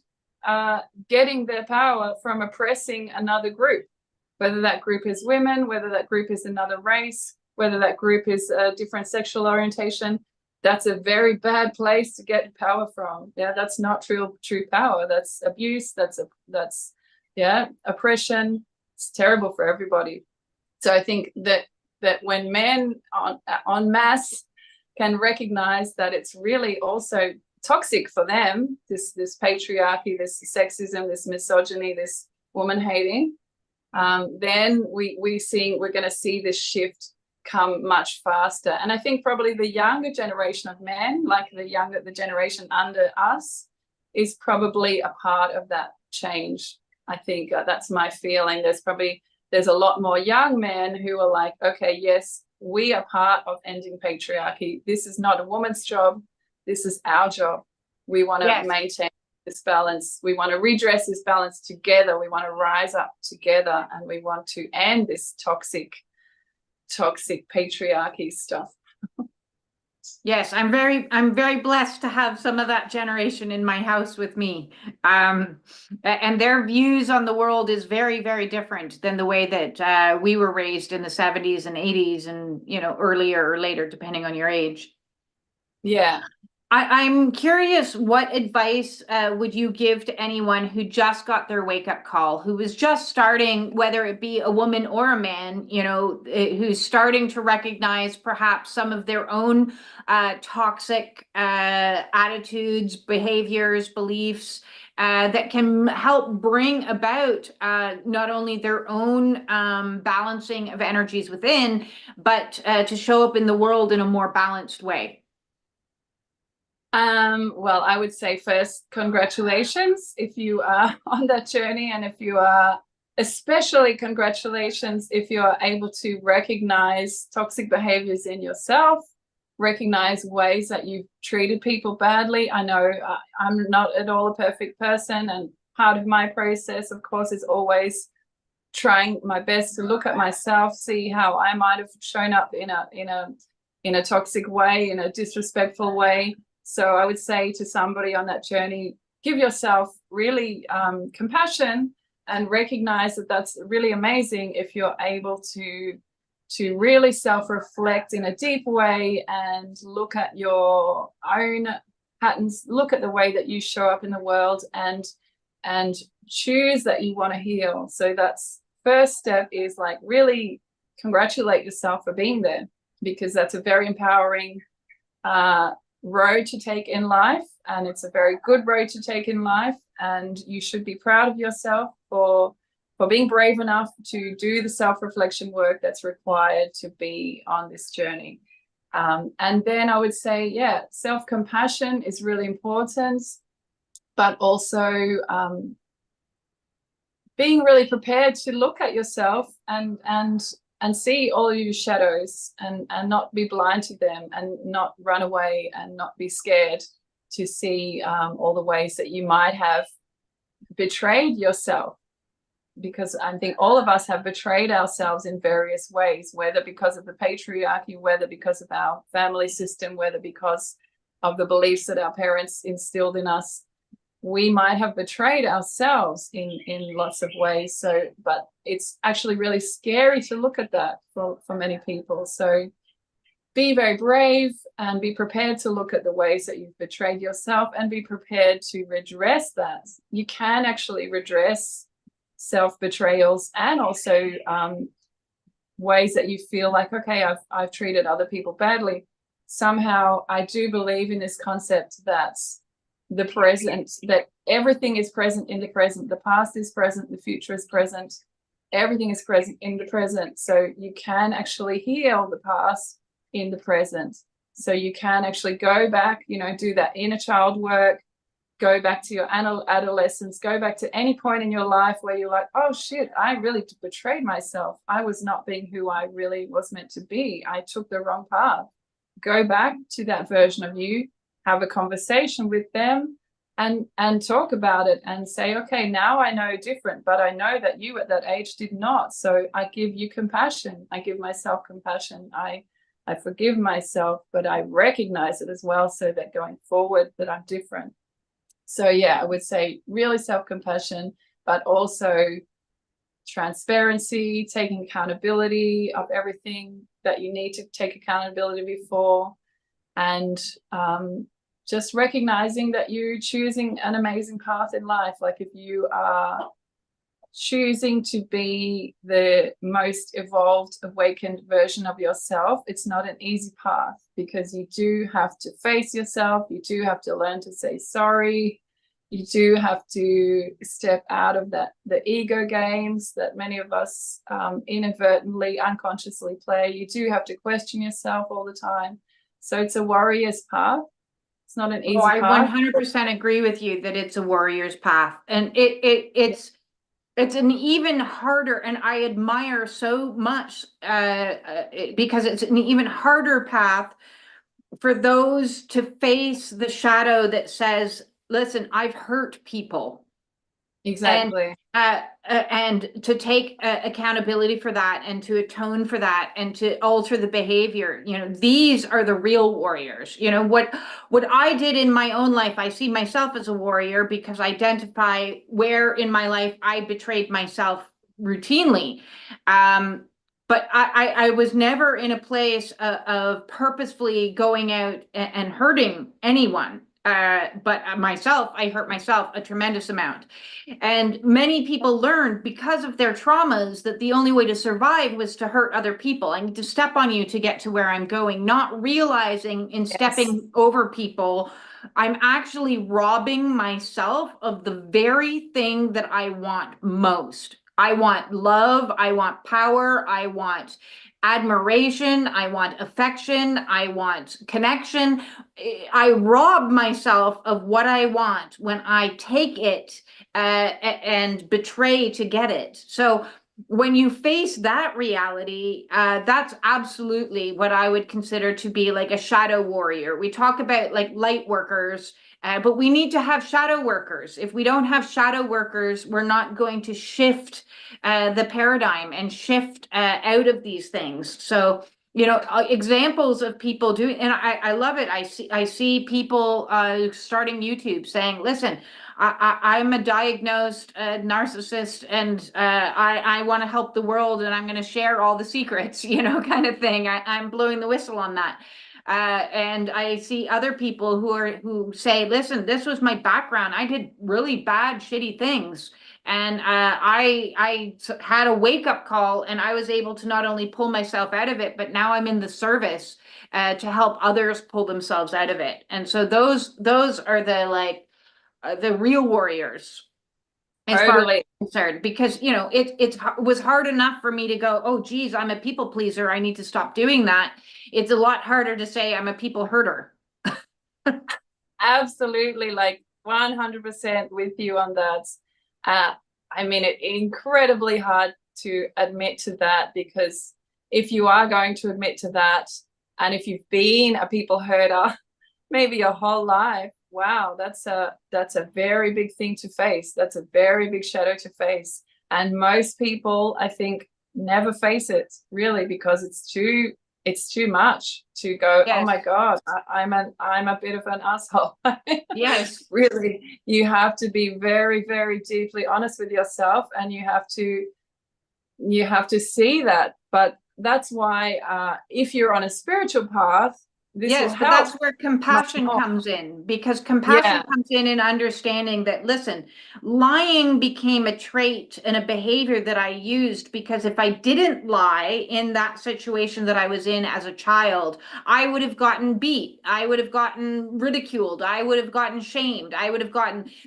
getting their power from oppressing another group, whether that group is women, whether that group is another race, whether that group is a different sexual orientation. That's a very bad place to get power from. Yeah, that's not true power. That's abuse. That's oppression. it's terrible for everybody. So I think that when men en masse can recognize that it's really also toxic for them, this patriarchy, this sexism, this misogyny, this woman hating, then we're going to see this shift come much faster. And I think probably the younger generation of men, like the generation under us, is probably a part of that change. I think that's my feeling. There's a lot more young men who are like, okay, yes, we are part of ending patriarchy. This is not a woman's job. This is our job. We want to maintain this balance. We want to redress this balance together. We want to rise up together, and we want to end this toxic patriarchy stuff. Yes, I'm very blessed to have some of that generation in my house with me. And their views on the world is very, very different than the way that we were raised in the 70s and 80s and, earlier or later, depending on your age. Yeah. I'm curious, what advice would you give to anyone who just got their wake-up call, who was just starting, whether it be a woman or a man, who's starting to recognize perhaps some of their own toxic attitudes, behaviors, beliefs that can help bring about not only their own balancing of energies within, but to show up in the world in a more balanced way? Well, I would say first, congratulations if you are on that journey, and if you are, especially congratulations if you are able to recognize toxic behaviors in yourself, recognize ways that you've treated people badly. I know I'm not at all a perfect person, and part of my process, of course, is always trying my best to look at myself, see how I might have shown up in a toxic way, in a disrespectful way. So I would say to somebody on that journey, give yourself really compassion, and recognize that that's really amazing if you're able to really self-reflect in a deep way and look at your own patterns, look at the way that you show up in the world, and choose that you want to heal. So that's first step, is like really congratulate yourself for being there, because that's a very empowering road to take in life, and it's a very good road to take in life, and you should be proud of yourself for being brave enough to do the self-reflection work that's required to be on this journey. And then I would say, self-compassion is really important, but also being really prepared to look at yourself and see all your shadows, and not be blind to them, and not run away, and not be scared to see all the ways that you might have betrayed yourself. Because I think all of us have betrayed ourselves in various ways, whether because of the patriarchy, whether because of our family system, whether because of the beliefs that our parents instilled in us. We might have betrayed ourselves in lots of ways. So, but it's actually really scary to look at that for many people. So be very brave, and be prepared to look at the ways that you've betrayed yourself, and be prepared to redress that. You can actually redress self-betrayals, and also ways that you feel like, okay, I've treated other people badly. Somehow I do believe in this concept that the present, that everything is present in the present. The past is present, the future is present, everything is present in the present. So you can actually heal the past in the present. So you can actually go back, do that inner child work, go back to your adolescence, go back to any point in your life where you're like, oh shit, I really betrayed myself. I was not being who I really was meant to be. I took the wrong path. Go back to that version of you, have a conversation with them, and talk about it, and say, okay, now I know different, but I know that you at that age did not. So I give you compassion. I give myself compassion. I forgive myself, but I recognize it as well, so that going forward that I'm different. So I would say really self-compassion, but also transparency, taking accountability of everything that you need to take accountability before, and just recognizing that you're choosing an amazing path in life. Like if you are choosing to be the most evolved, awakened version of yourself, it's not an easy path, because you do have to face yourself. You do have to learn to say sorry. You do have to step out of the ego games that many of us inadvertently, unconsciously play. You do have to question yourself all the time. So it's a warrior's path. It's not an easy path. I 100% agree with you that it's a warrior's path, and it's an even harder, and I admire so much because it's an even harder path for those to face the shadow that says, listen, I've hurt people. Exactly. And to take accountability for that, and to atone for that, and to alter the behavior. These are the real warriors. What I did in my own life, I see myself as a warrior because I identify where in my life I betrayed myself routinely. But I was never in a place of purposefully going out and hurting anyone. But myself, I hurt myself a tremendous amount. And many people learned because of their traumas that the only way to survive was to hurt other people. I need to step on you to get to where I'm going, not realizing in stepping over people, I'm actually robbing myself of the very thing that I want most. I want love. I want power. I want admiration. I want affection. I want connection. I rob myself of what I want when I take it and betray to get it. So when you face that reality, that's absolutely what I would consider to be like a shadow warrior. We talk about like light workers, but we need to have shadow workers. If we don't have shadow workers, we're not going to shift the paradigm and shift out of these things. So, examples of people doing, and I love it. I see people starting YouTube saying, listen, I'm a diagnosed narcissist, and I want to help the world, and I'm going to share all the secrets, kind of thing. I'm blowing the whistle on that. And I see other people who say, listen, this was my background. I did really bad, shitty things. And I had a wake-up call, and I was able to not only pull myself out of it, but now I'm in the service to help others pull themselves out of it. And so those are the real warriors, as far as I'm concerned, because it was hard enough for me to go, oh geez, I'm a people pleaser, I need to stop doing that. It's a lot harder to say I'm a people herder. Absolutely, like 100% with you on that. I mean, it's incredibly hard to admit to that, because if you are going to admit to that, and if you've been a people herder maybe your whole life, wow, that's a very big thing to face. That's a very big shadow to face. And most people, I think, never face it, really, because it's too much to go, yes. Oh my God, I'm a bit of an asshole. Yes. Really, you have to be very, very deeply honest with yourself, and you have to see that. But that's why if you're on a spiritual path, yes, but that's where compassion comes in, because compassion comes in understanding that, listen, lying became a trait and a behavior that I used because if I didn't lie in that situation that I was in as a child, I would have gotten beat. I would have gotten ridiculed. I would have gotten shamed.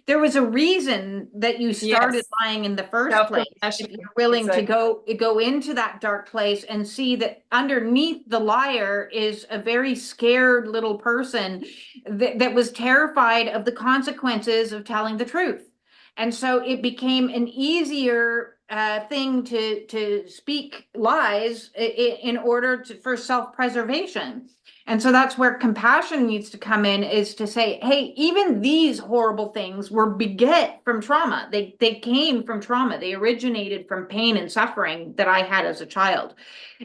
There was a reason that you started lying in the first place. If you're willing to go into that dark place and see that underneath the liar is a very scared little person that was terrified of the consequences of telling the truth. And so it became an easier thing to speak lies in order for self-preservation. And so that's where compassion needs to come in, is to say, hey, even these horrible things were beget from trauma. They came from trauma. They originated from pain and suffering that I had as a child.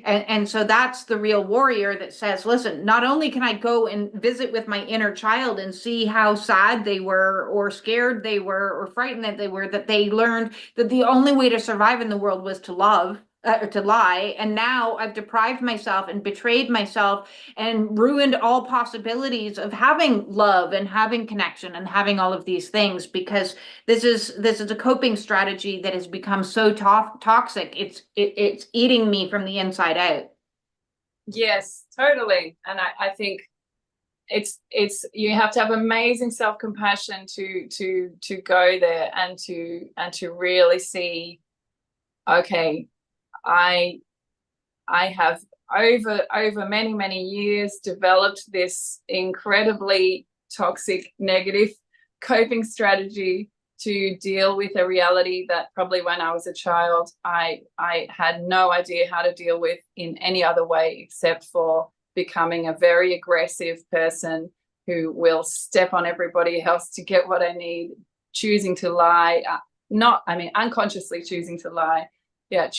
And so that's the real warrior that says, listen, not only can I go and visit with my inner child and see how sad they were, or scared they were, or frightened that they were, that they learned that the only way to survive in the world was to love. to lie, and now I've deprived myself and betrayed myself and ruined all possibilities of having love and having connection and having all of these things, because this is a coping strategy that has become so toxic. It's eating me from the inside out. Yes, totally. And I think it's you have to have amazing self-compassion to go there and to really see, okay, I have over many years developed this incredibly toxic, negative coping strategy to deal with a reality that probably when I was a child, I had no idea how to deal with in any other way except for becoming a very aggressive person who will step on everybody else to get what I need, choosing to lie, unconsciously choosing to lie. Yeah,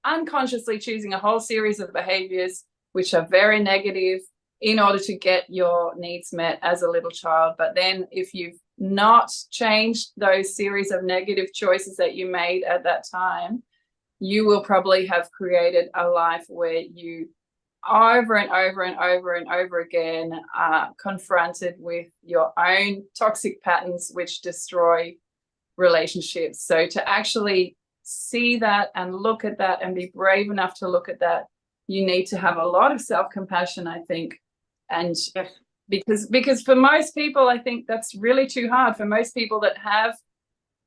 unconsciously choosing a whole series of behaviors which are very negative in order to get your needs met as a little child. But then if you've not changed those series of negative choices that you made at that time, you will probably have created a life where you over and over again are confronted with your own toxic patterns which destroy relationships. So to actually see that and look at that and be brave enough to look at that, you need to have a lot of self-compassion, I think. And Yes. because for most people, I think that's really too hard. For most people that have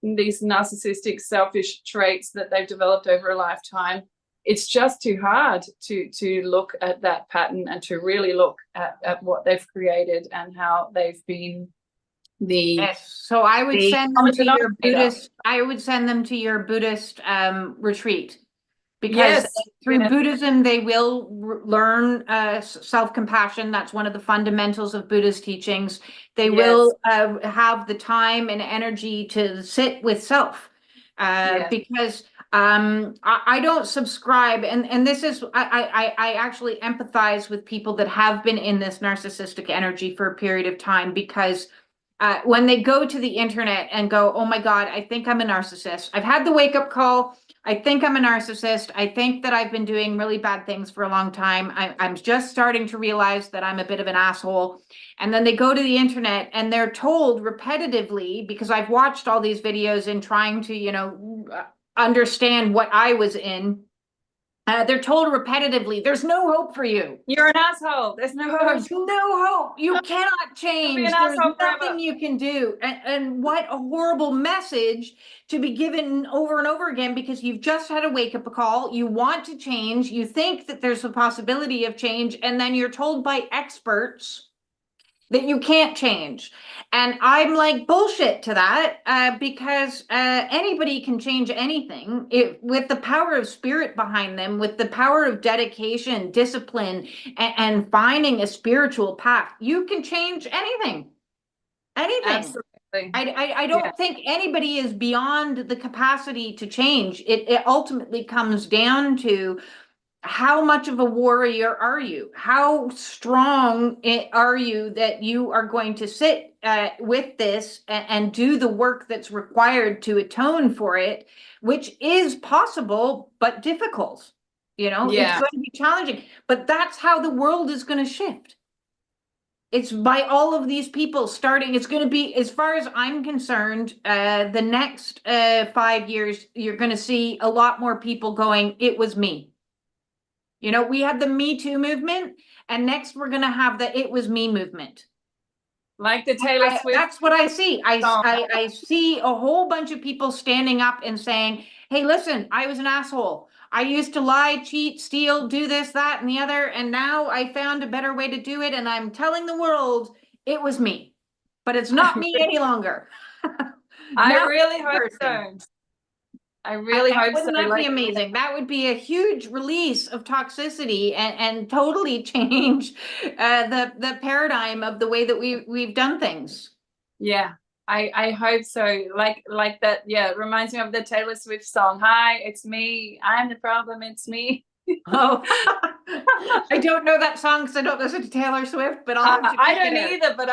these narcissistic, selfish traits that they've developed over a lifetime, it's just too hard to look at that pattern and to really look at what they've created and how they've been Yes. So I would send them to your Buddhist. I would send them to your Buddhist retreat, because through Buddhism they will learn self-compassion. That's one of the fundamentals of Buddhist teachings. They will have the time and energy to sit with self, because I don't subscribe, and this is I actually empathize with people that have been in this narcissistic energy for a period of time, because when they go to the internet and go, oh my God, I think I'm a narcissist. I've had the wake up call. I think I'm a narcissist. I think that I've been doing really bad things for a long time. I'm just starting to realize that I'm a bit of an asshole. And then they go to the internet and they're told repetitively, because I've watched all these videos in trying to, understand what I was in. They're told repetitively, there's no hope for you. You're an asshole. There's no hope. There's no hope. You cannot change. There's nothing you can do. And what a horrible message to be given over and over again, because you've just had a wake-up call. You want to change. You think that there's a possibility of change. And then you're told by experts that you can't change. And I'm like, bullshit to that, because anybody can change anything with the power of spirit behind them, with the power of dedication, discipline, and finding a spiritual path. You can change anything. Absolutely. I don't think anybody is beyond the capacity to change. It ultimately comes down to, how much of a warrior are you? How strong are you that you are going to sit with this and do the work that's required to atone for it, which is possible, but difficult. It's going to be challenging, but that's how the world is going to shift. It's by all of these people starting. It's going to be, as far as I'm concerned, the next 5 years, you're going to see a lot more people going, it was me. We had the Me Too movement, and next we're going to have the It Was Me movement. Like the Taylor Swift. That's what I see. I see a whole bunch of people standing up and saying, hey, listen, I was an asshole. I used to lie, cheat, steal, do this, that, and the other, and now I found a better way to do it, and I'm telling the world it was me. But it's not me any longer. I really hope so. I really hope so. Wouldn't that be amazing? That would be a huge release of toxicity and totally change the paradigm of the way that we've done things. Yeah, I hope so. Like that. Yeah, it reminds me of the Taylor Swift song. Hi, it's me. I'm the problem. It's me. Oh, I don't know that song because I don't listen to Taylor Swift, but I'll have to I check don't it out. either, but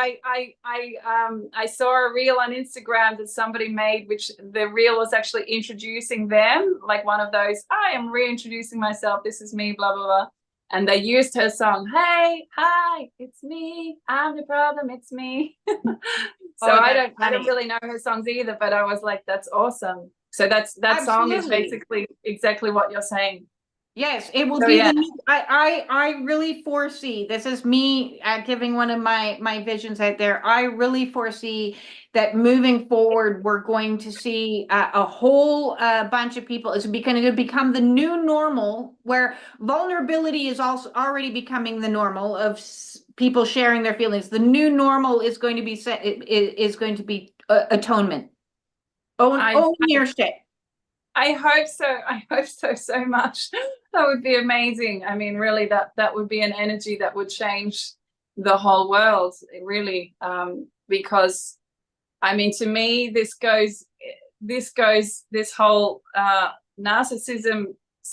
I saw a reel on Instagram that somebody made, which the reel was actually introducing them, like one of those, I am reintroducing myself, this is me, blah, blah, blah. And they used her song, hey, hi, it's me, I'm the problem, it's me. So Oh, I that's don't funny. really know her songs either, but I was like, that's awesome. So that song is Absolutely. basically exactly what you're saying. Yes, it will So be yeah, the new, I really foresee, this is me giving one of my visions out there. I really foresee that moving forward, we're going to see a whole bunch of people. It's going to become the new normal, where vulnerability is also already becoming the normal of people sharing their feelings. The new normal is going to be is going to be atonement. Own your shit. I hope so. I hope so much. That would be amazing. I mean, really, that would be an energy that would change the whole world, really. Because, I mean, to me, this whole narcissism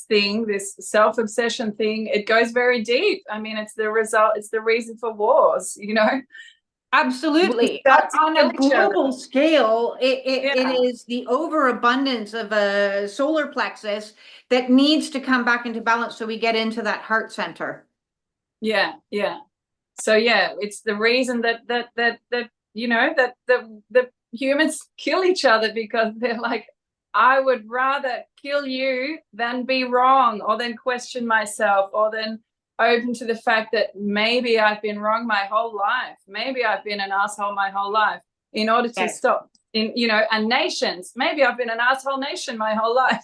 thing, this self-obsession thing, it goes very deep. I mean, it's the result, it's the reason for wars, you know? Absolutely. On a global scale, it is the overabundance of a solar plexus that needs to come back into balance so we get into that heart center. Yeah, yeah. So yeah, it's the reason that you know, that the humans kill each other, because they're like, I would rather kill you than be wrong, or then question myself, or then open to the fact that maybe I've been wrong my whole life. Maybe I've been an asshole my whole life, in order to stop. You know, and nations, maybe I've been an asshole nation my whole life,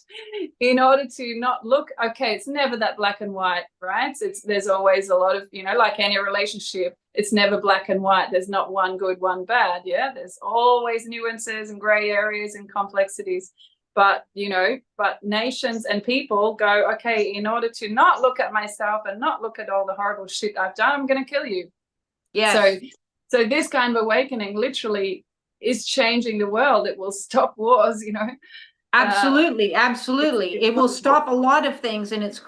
in order to not look, okay, it's never that black and white, right? There's always a lot of, you know, like any relationship, it's never black and white. There's not one good, one bad. Yeah, there's always nuances and gray areas and complexities. But, you know, but nations and people go, okay, in order to not look at myself and not look at all the horrible shit I've done, I'm going to kill you. Yes. So this kind of awakening literally is changing the world. It will stop wars, you know. Absolutely, absolutely. It will stop a lot of things in its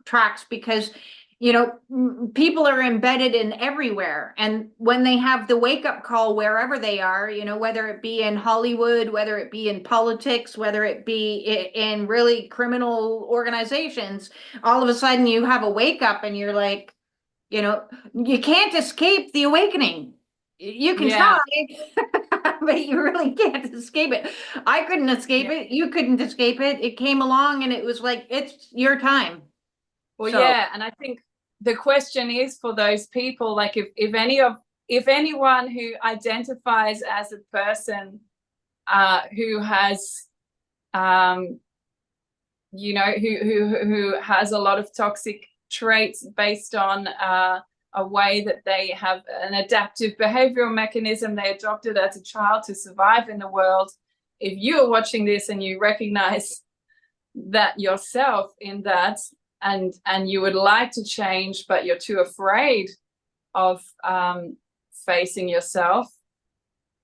tracks, because, you know, people are embedded in everywhere. And when they have the wake-up call wherever they are, you know, whether it be in Hollywood, whether it be in politics, whether it be in really criminal organizations, all of a sudden you have a wake-up and you're like, you know, you can't escape the awakening. You can try, but you really can't escape it. I couldn't escape it. You couldn't escape it. It came along and it was like, it's your time. Well, yeah. And I think the question is for those people, like if anyone who identifies as a person who has, you know, who has a lot of toxic traits based on a way that they have an adaptive behavioral mechanism they adopted as a child to survive in the world. If you're watching this and you recognize that yourself in that, and you would like to change, but you're too afraid of facing yourself,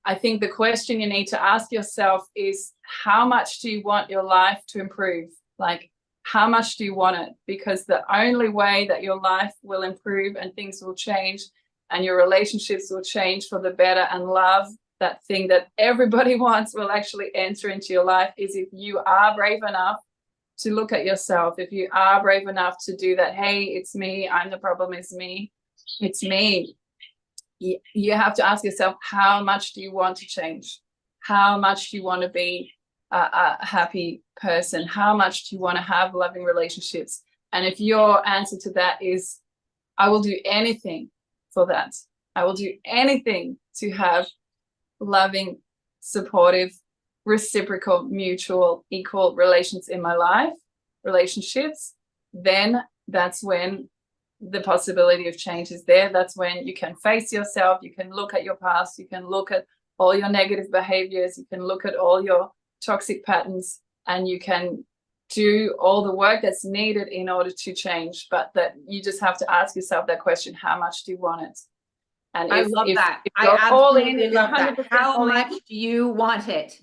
I think the question you need to ask yourself is, how much do you want your life to improve? Like, how much do you want it? Because the only way that your life will improve and things will change and your relationships will change for the better, and love, that thing that everybody wants, will actually enter into your life, is if you are brave enough to look at yourself, if you are brave enough to do that. Hey, it's me, I'm the problem, it's me. You have to ask yourself, how much do you want to change? How much do you want to be a happy person? How much do you want to have loving relationships? And if your answer to that is, I will do anything for that, I will do anything to have loving, supportive, reciprocal, mutual, equal relations in my life, relationships, then that's when the possibility of change is there. That's when you can face yourself, you can look at your past, you can look at all your negative behaviors, you can look at all your toxic patterns, and you can do all the work that's needed in order to change. But that you just have to ask yourself that question, how much do you want it? And I if, love if, that. if I you're all in, absolutely if you're love that. 100% How all in, much do you want it?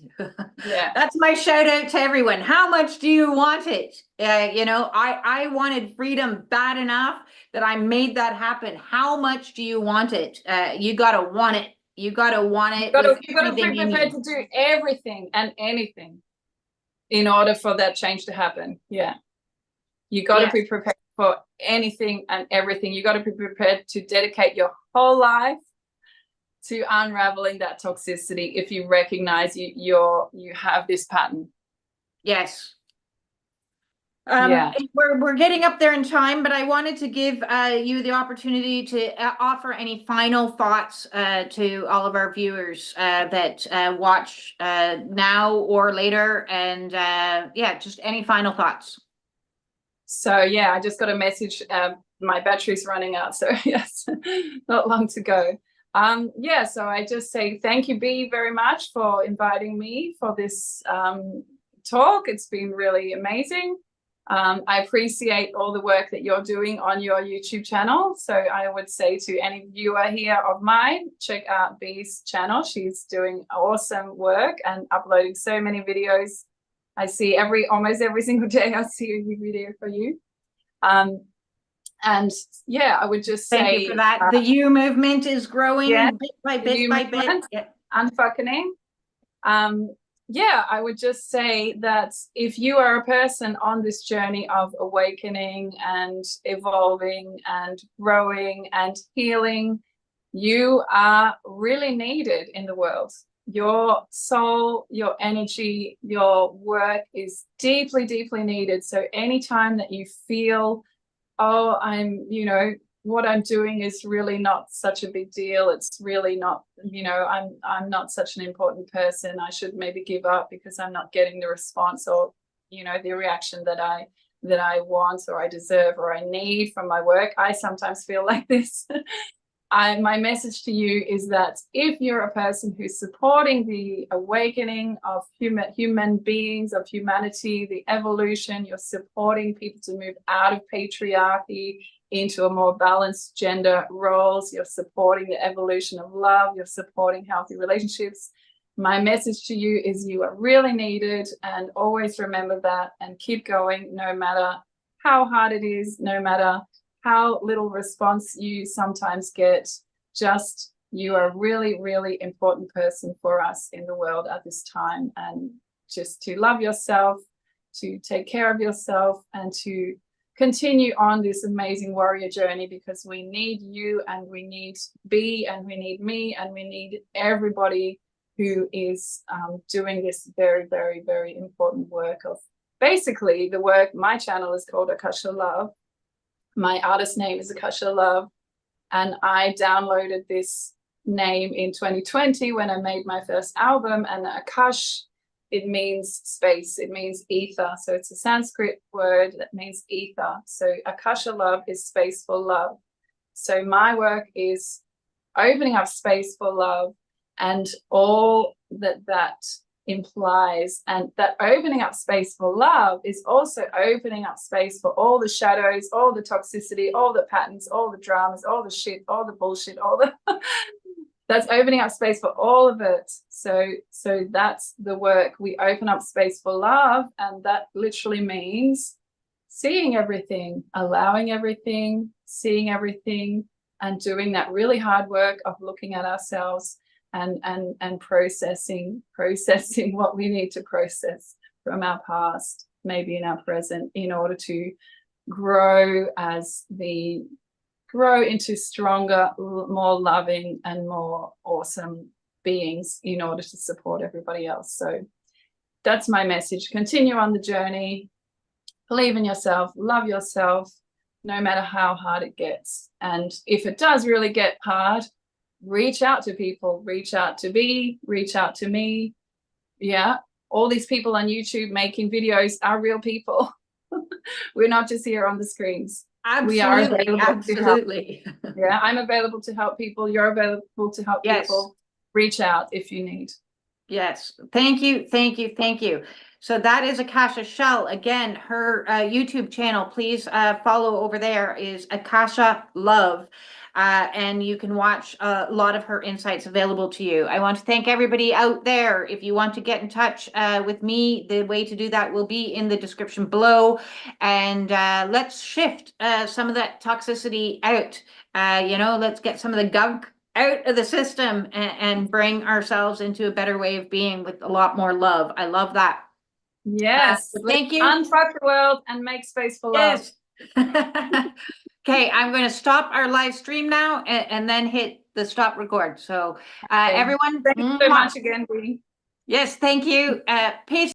yeah, That's my shout out to everyone. How much do you want it? You know, I wanted freedom bad enough that I made that happen. How much do you want it? You gotta want it. You gotta want it with you gotta everything be in prepared you. to do everything and anything in order for that change to happen. Yeah. You got to Yes. be prepared for anything and everything. You got to be prepared to dedicate your whole life to unraveling that toxicity if you recognize you have this pattern. Yes. Yeah. We're getting up there in time, but I wanted to give you the opportunity to offer any final thoughts to all of our viewers that watch now or later, and yeah, just any final thoughts. So yeah, I just got a message. My battery's running out, so yes, not long to go. Yeah, so I just say thank you, B, very much for inviting me for this talk. It's been really amazing. I appreciate all the work that you're doing on your YouTube channel. So I would say to any viewer here of mine, check out B's channel. She's doing awesome work and uploading so many videos. I see almost every single day I see a new video for you. And yeah, I would just say thank you for that. The U movement is growing bit by bit by bit. Yeah. Unfuckening. Yeah, I would just say that if you are a person on this journey of awakening and evolving and growing and healing, you are really needed in the world. Your soul, your energy, your work is deeply, deeply needed. So anytime that you feel, oh, what I'm doing is really not such a big deal. It's really not, I'm not such an important person. I should maybe give up because I'm not getting the response or, the reaction that I want or I deserve or I need from my work. I sometimes feel like this. My message to you is that if you're a person who's supporting the awakening of human beings, of humanity, the evolution, you're supporting people to move out of patriarchy into a more balanced gender roles, you're supporting the evolution of love, you're supporting healthy relationships. My message to you is you are really needed, and always remember that and keep going no matter how hard it is, no matter how little response you sometimes get. Just, you are a really, really important person for us in the world at this time, and just to love yourself, to take care of yourself, and to continue on this amazing warrior journey, because we need you and we need B and we need me and we need everybody who is doing this very, very, very important work of basically the work. My channel is called Akasha Love. My artist name is Akasha Love, and I downloaded this name in 2020 when I made my first album. And Akash, it means space, it means ether. So it's a Sanskrit word that means ether. So Akasha Love is space for love. So my work is opening up space for love and all that implies, and that opening up space for love is also opening up space for all the shadows, all the toxicity, all the patterns, all the dramas, all the shit, all the bullshit, all the that's opening up space for all of it. So that's the work. We open up space for love, and that literally means seeing everything, allowing everything, seeing everything, and doing that really hard work of looking at ourselves and processing what we need to process from our past, maybe in our present, in order to grow into stronger, more loving and more awesome beings in order to support everybody else. So that's my message. Continue on the journey, believe in yourself, love yourself, no matter how hard it gets. And if it does really get hard, reach out to people, reach out to B, reach out to me. Yeah, all these people on YouTube making videos are real people. We're not just here on the screens. Absolutely, we are available absolutely. To help. Yeah, I'm available to help people. You're available to help people. Reach out if you need. Yes, thank you, thank you, thank you. So that is Akasha Chelle. Again, her YouTube channel, please follow over there, is Akasha Love. and you can watch a lot of her insights available to you. I want to thank everybody out there. If you want to get in touch with me, the way to do that will be in the description below. And let's shift some of that toxicity out. Let's get some of the gunk out of the system and bring ourselves into a better way of being with a lot more love. I love that. Yes. Thank you. Unfuck the world and make space for love. Okay, I'm going to stop our live stream now and then hit the stop record. So everyone, thank you so much again, Dee. Yes, thank you. Peace.